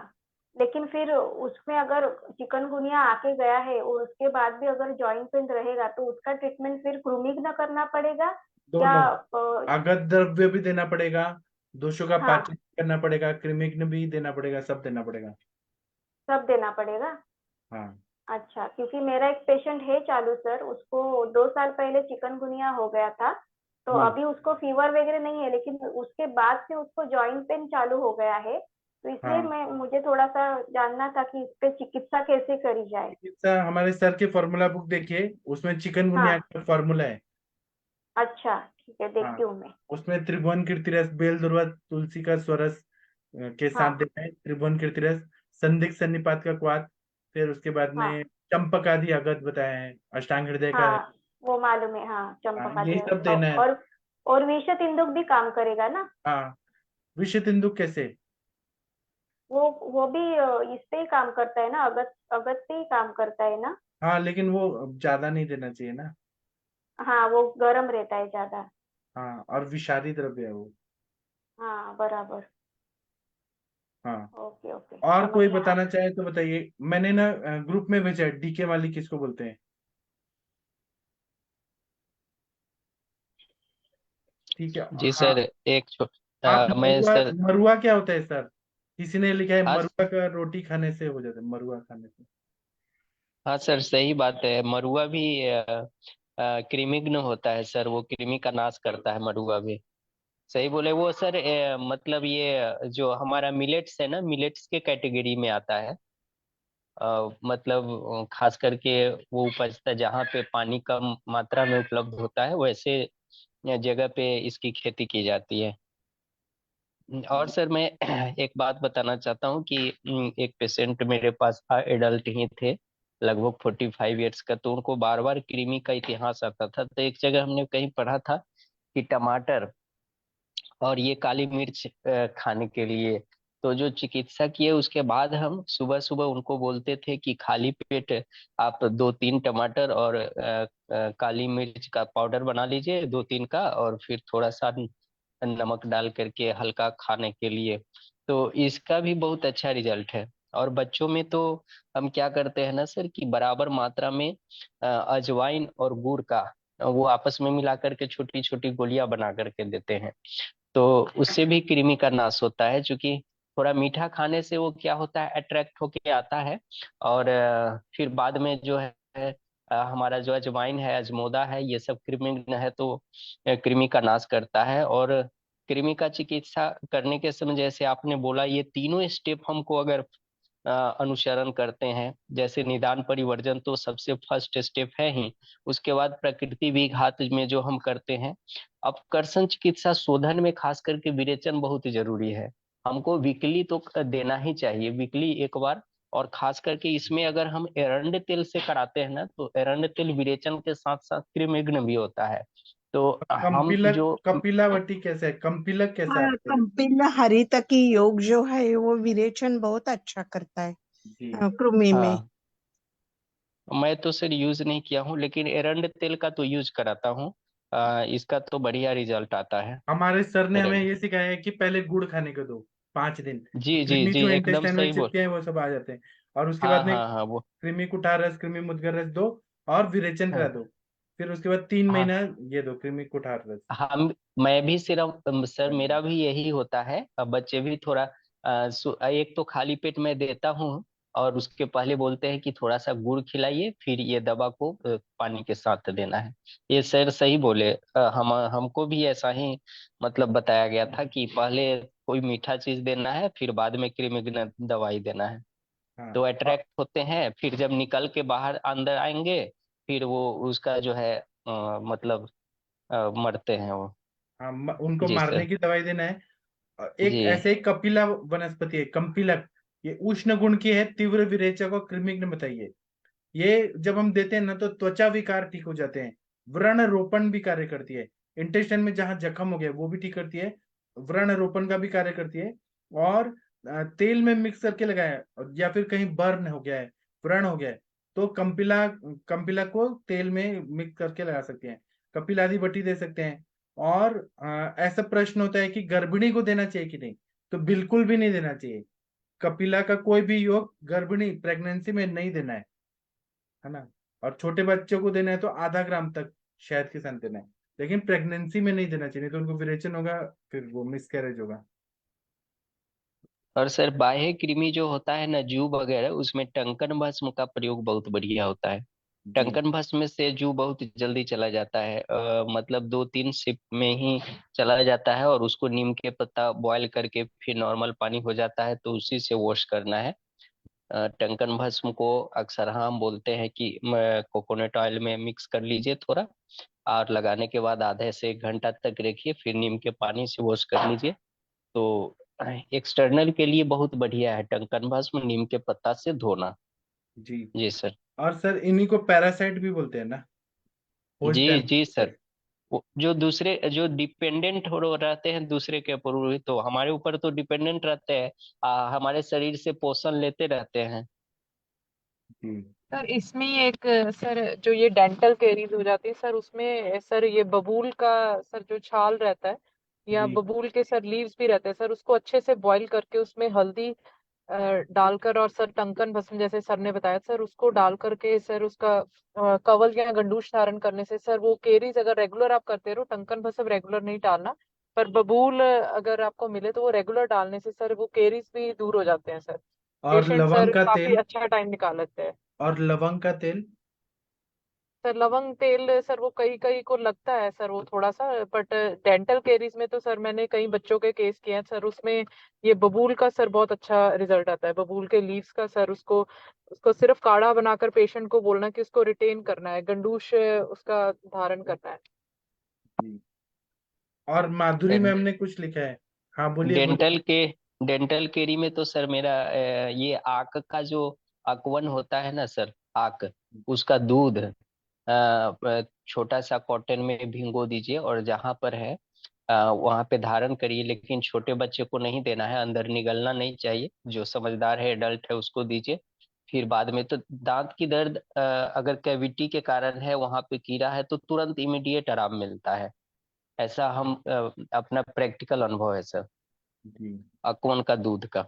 लेकिन फिर उसमें अगर चिकनगुनिया आके गया है और उसके बाद भी अगर जॉइंट पेन रहेगा, तो उसका ट्रीटमेंट फिर कृमि न करना पड़ेगा या? दोनों, आगत द्रव्य भी देना पड़ेगा, दोषों का हाँ, पाचन करना पड़ेगा, कृमिघ्न भी देना पड़ेगा, सब देना पड़ेगा। सब देना पड़ेगा। हाँ अच्छा, क्योंकि मेरा एक पेशेंट है चालू सर, उसको 2 साल पहले चिकनगुनिया हो गया था। तो जी। अभी उसको फीवर वगैरह नहीं है, लेकिन उसके बाद से उसको जॉइंट पेन चालू हो गया है। तो इसलिए हाँ, मुझे थोड़ा सा जानना था कि इस पे चिकित्सा कैसे करी जाए। चिकित्सा हमारे सर के फॉर्मूला बुक देखिए, उसमें चिकनगुनिया हाँ। का फॉर्मूला है। अच्छा, ठीक है, हाँ, देखती हूँ मैं। उसमें त्रिभुवन कीर्तिरस, बेल दुर्वा तुलसी का स्वरस के साथ हाँ। देना है, त्रिभुवन कीर्तिरस, संदिग्ध सन्निपात का क्वाथ, फिर उसके बाद हाँ। में चंपक आदि अगत बताया है, अष्टांग हृदय का है। हाँ, वो मालूम है, हाँ हाँ, चंपकादि यही सब देना है। और विषतिंदुक भी काम करेगा ना? हाँ, विषतिंदुक कैसे? वो भी इस पे ही काम करता है ना, अगस्त पे ही काम करता है ना? हाँ, लेकिन वो ज्यादा नहीं देना चाहिए ना। हाँ वो गर्म रहता है ज्यादा। हाँ, और विषारी द्रव्य है वो। हाँ बराबर। हाँ, ओके ओके, और समझ कोई गया। बताना चाहे तो बताइए। मैंने ना ग्रुप में भेजा है, डीके वाली किसको बोलते हैं? ठीक है। जी हाँ, सर, आप मैं मरुआ, सर। मरुआ क्या होता है सर? किसी ने लिखा है हाँ मरुआ का रोटी खाने से हो जाता है, मरुआ खाने से। हाँ सर, सही बात है। मरुआ भी कृमिघ्न होता है सर, वो कृमि का नाश करता है मरुआ भी। सही बोले वो सर। मतलब ये जो हमारा मिलेट्स है ना, मिलेट्स के कैटेगरी में आता है। मतलब खास करके वो उपजता है जहाँ पे पानी कम मात्रा में उपलब्ध होता है, वैसे जगह पे इसकी खेती की जाती है। और सर मैं एक बात बताना चाहता हूँ कि एक पेशेंट मेरे पास था, एडल्ट ही थे, लगभग 45 ईयर्स का। तो उनको बार बार कृमि का इतिहास आता था। तो एक जगह हमने कहीं पढ़ा था कि टमाटर और ये काली मिर्च खाने के लिए। तो जो चिकित्सा किए उसके बाद हम सुबह सुबह उनको बोलते थे कि खाली पेट आप 2-3 टमाटर और काली मिर्च का पाउडर बना लीजिए 2-3 का, और फिर थोड़ा सा नमक डाल करके हल्का खाने के लिए। तो इसका भी बहुत अच्छा रिजल्ट है। और बच्चों में तो हम क्या करते हैं ना सर, कि बराबर मात्रा में अजवाइन और गुड़ का वो आपस में मिला करके छोटी छोटी गोलियां बना करके देते हैं। तो उससे भी कृमि का नाश होता है, क्योंकि थोड़ा मीठा खाने से वो क्या होता है, अट्रैक्ट होके आता है। और फिर बाद में जो है हमारा जो अजवाइन है, अजमोदा है, ये सब कृमि है, तो कृमि का नाश करता है। और कृमि का चिकित्सा करने के समय जैसे आपने बोला, ये तीनों स्टेप हमको अगर अनुसरण करते हैं, जैसे निदान परिवर्जन तो सबसे फर्स्ट स्टेप है ही। उसके बाद प्रकृति विघात में जो हम करते हैं, अपकर्षण चिकित्सा शोधन में खास करके विरेचन बहुत जरूरी है। हमको वीकली तो देना ही चाहिए, वीकली एक बार। और खास करके इसमें अगर हम एरंड तेल से कराते हैं ना, तो एरंड तेल विरेचन के साथ साथ कृमिघ्न भी होता है। तो हम कंपिलक, जो कपिलावटी कैसे है? कंपिलक कैसा है हाँ, आपके? कंपिला हरितकी योग जो है वो विरेचन बहुत अच्छा करता है जी। कृमि में। हाँ, मैं तो सर यूज नहीं किया हूँ, लेकिन एरंड तेल का तो यूज कराता हूँ। इसका तो बढ़िया रिजल्ट आता है। हमारे सर ने हमें एरंड, ये सिखाया है कि पहले गुड़ खाने को दो 5 दिन। जी जी कृमि जी, जो एकदम इंटेस्टाइन में सही बोल। चिपके हैं वो सब आ जाते हैं। और उसके हाँ बाद में हाँ हाँ, वो। कृमि कुठार रस, कृमि मुद्गर रस दो, और विरेचन करा हाँ दो। फिर उसके बाद 3 महीना हाँ ये दो कृमि कुठार रस। हम मैं भी सिर्फ सर, मेरा भी यही होता है। अब बच्चे भी थोड़ा एक तो खाली पेट में देता हूँ, और उसके पहले बोलते हैं कि थोड़ा सा गुड़ खिलाइए, फिर ये दवा को पानी के साथ देना है। ये सर सही बोले। हमको भी ऐसा ही मतलब बताया गया था कि पहले कोई मीठा चीज देना है, फिर बाद में कृमिघ्न दवाई देना है। तो हाँ, अट्रैक्ट होते हैं, फिर जब निकल के बाहर अंदर आएंगे, फिर वो उसका जो है मतलब मरते हैं वो। हाँ, उनको जी मारने सर। की दवाई देना है। एक जी ऐसे एक कपिला वनस्पति है, कंपिलक। ये उष्ण गुण की है, तीव्र विरेचक और कृमिघ्न बताइए। ये जब हम देते हैं ना, तो त्वचा विकार ठीक हो जाते हैं। व्रण रोपण भी कार्य करती है। इंटेस्टाइन में जहां जख्म हो गया वो भी ठीक करती है। व्रण रोपण का भी कार्य करती है। और तेल में मिक्स करके लगाया, या फिर कहीं बर्न हो गया है, व्रण हो गया है, तो कंपिला, कंपिला को तेल में मिक्स करके लगा सकते हैं। कपिलादी बटी दे सकते हैं। और ऐसा प्रश्न होता है कि गर्भिणी को देना चाहिए कि नहीं, तो बिल्कुल भी नहीं देना चाहिए। कपिला का कोई भी योग गर्भिणी प्रेगनेंसी में नहीं देना है ना। और छोटे बच्चों को देना है तो आधा ग्राम तक शहद के साथ देना है। लेकिन प्रेगनेंसी में नहीं देना चाहिए, नहीं तो उनको विरेचन होगा, फिर वो मिसकैरेज होगा। और सर, बाह्य कृमि जो होता है ना, जू वगैरह, उसमें टंकन भस्म का प्रयोग बहुत बढ़िया होता है। जी। टंकन भस्म से जू बहुत जल्दी चला जाता है, मतलब 2-3 सिप में ही चला जाता है। और उसको नीम के पत्ता बॉयल करके फिर नॉर्मल पानी हो जाता है, तो उसी से वॉश करना है। टंकन भस्म को अक्सर हम बोलते हैं कि कोकोनट ऑयल में मिक्स कर लीजिए थोड़ा, और लगाने के बाद आधे से 1 घंटा तक रखिए, फिर नीम के पानी से वॉश कर लीजिए। तो एक्सटर्नल के लिए बहुत बढ़िया है टंकन भस्म, नीम के पत्ता से धोना। जी। जी सर। और सर इन्हीं को पैरासाइट भी बोलते हैं ना, जी जी सर, जो दूसरे जो डिपेंडेंट हो रहते हैं दूसरे के ऊपर, तो हमारे ऊपर तो डिपेंडेंट रहते हैं, हमारे शरीर से पोषण लेते रहते हैं। सर इसमें एक सर जो ये डेंटल केरीज हो जाती है सर, उसमें सर ये बबूल का सर जो छाल रहता है या जी बबूल के सर लीव्स भी रहते हैं सर, उसको अच्छे से बॉईल करके उसमें हल्दी डालकर और सर टंकन भस्म जैसे सर ने बताया सर, उसको डाल करके सर उसका कवल या गंडूश धारण करने से सर वो केरीज अगर रेगुलर आप करते रहो, टंकन भस्म रेगुलर नहीं डालना, पर बबूल अगर आपको मिले तो वो रेगुलर डालने से सर वो केरीज भी दूर हो जाते हैं सर। और पेशेंट लवंग सर का काफी तेल, अच्छा टाइम निकाल लेते हैं। और लवंग का तेल। सर लवंग तेल सर वो कई कई को लगता है सर वो थोड़ा सा, बट डेंटल केरीज में तो सर मैंने कई बच्चों के केस किए हैं सर, उसमें ये बबूल का सर बहुत अच्छा रिजल्ट आता है, बबूल के लीव्स का सर, उसको उसको सिर्फ काढ़ा बनाकर पेशेंट को बोलना कि उसको रिटेन करना है, गंडूश उसका धारण करना है। जी। और माधुरी मैम ने कुछ लिखा है। हाँ बोलिए बोलिए। डेंटल केरी में तो सर मेरा ये आक का जो अकवन होता है ना सर, आक, उसका दूध छोटा सा कॉटन में भिगो दीजिए और जहां पर है वहां पे धारण करिए, लेकिन छोटे बच्चे को नहीं देना है, अंदर निगलना नहीं चाहिए, जो समझदार है एडल्ट है उसको दीजिए। फिर बाद में तो दांत की दर्द अगर कैविटी के कारण है, वहां पे कीड़ा है, तो तुरंत इमीडिएट आराम मिलता है, ऐसा हम अपना प्रैक्टिकल अनुभव है सर, जी अकवन का दूध का।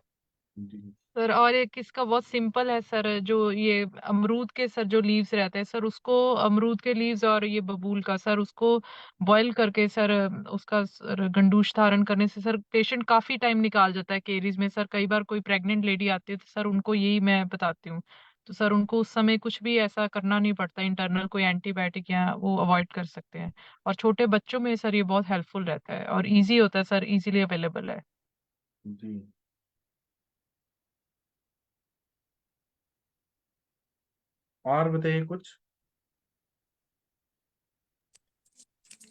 जी सर और एक इसका बहुत सिंपल है सर, जो ये अमरूद के सर जो लीव्स रहते हैं सर, उसको अमरूद के लीव्स और ये बबूल का सर उसको बॉईल करके सर उसका सर गंडूश धारण करने से सर पेशेंट काफी टाइम निकाल जाता है केरीज में सर। कई बार कोई प्रेग्नेंट लेडी आती है तो सर उनको यही मैं बताती हूँ, तो सर उनको उस समय कुछ भी ऐसा करना नहीं पड़ता, इंटरनल कोई एंटीबायोटिक या वो अवॉइड कर सकते हैं। और छोटे बच्चों में सर ये बहुत हेल्पफुल रहता है और इजी होता है सर, इजीली अवेलेबल है। जी। और बताइए कुछ।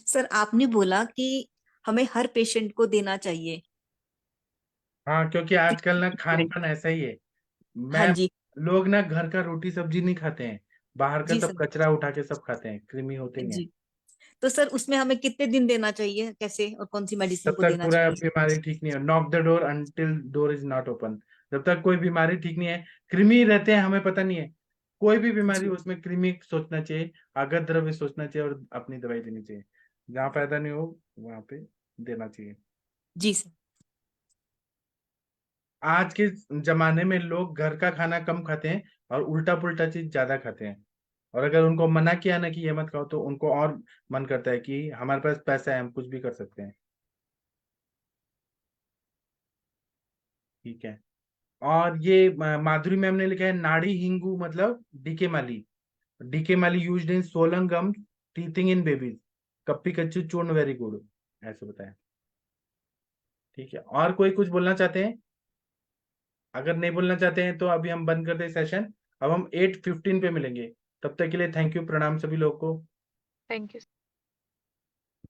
सर आपने बोला कि हमें हर पेशेंट को देना चाहिए। हाँ क्योंकि आजकल ना खान पान ऐसा ही है। हाँ मैं जी। लोग ना घर का रोटी सब्जी नहीं खाते हैं, बाहर का जी सब सर। कचरा उठा के सब खाते हैं, कृमि होते ही हैं। जी। तो सर उसमें हमें कितने दिन देना चाहिए, कैसे और कौन सी मेडिसिन तब को तक देना पूरा चाहिए? बीमारी ठीक नहीं है, knock the door until door is not open. जब तक कोई बीमारी ठीक नहीं है, कृमि रहते हैं हमें पता नहीं है, कोई भी बीमारी हो जी। उसमें कृमि सोचना चाहिए, आगत द्रव्य सोचना चाहिए और अपनी दवाई देनी चाहिए। जहाँ फायदा नहीं हो वहां पे देना चाहिए। जी सर। आज के जमाने में लोग घर का खाना कम खाते हैं और उल्टा पुल्टा चीज ज्यादा खाते हैं, और अगर उनको मना किया ना कि ये मत खाओ तो उनको और मन करता है कि हमारे पास पैसा है हम कुछ भी कर सकते हैं। ठीक है। और ये माधुरी मैम ने लिखा है नाड़ी हिंगू मतलब डीके माली, डीके माली used in swollen gum teething in babies, कप्पी कच्चू चूर्ण वेरी गुड, ऐसे बताया। ठीक है, और कोई कुछ बोलना चाहते हैं? अगर नहीं बोलना चाहते हैं तो अभी हम बंद कर दें सेशन। अब हम 8:15 पे मिलेंगे, तब तक के लिए थैंक यू, प्रणाम सभी लोगों को। Thank you.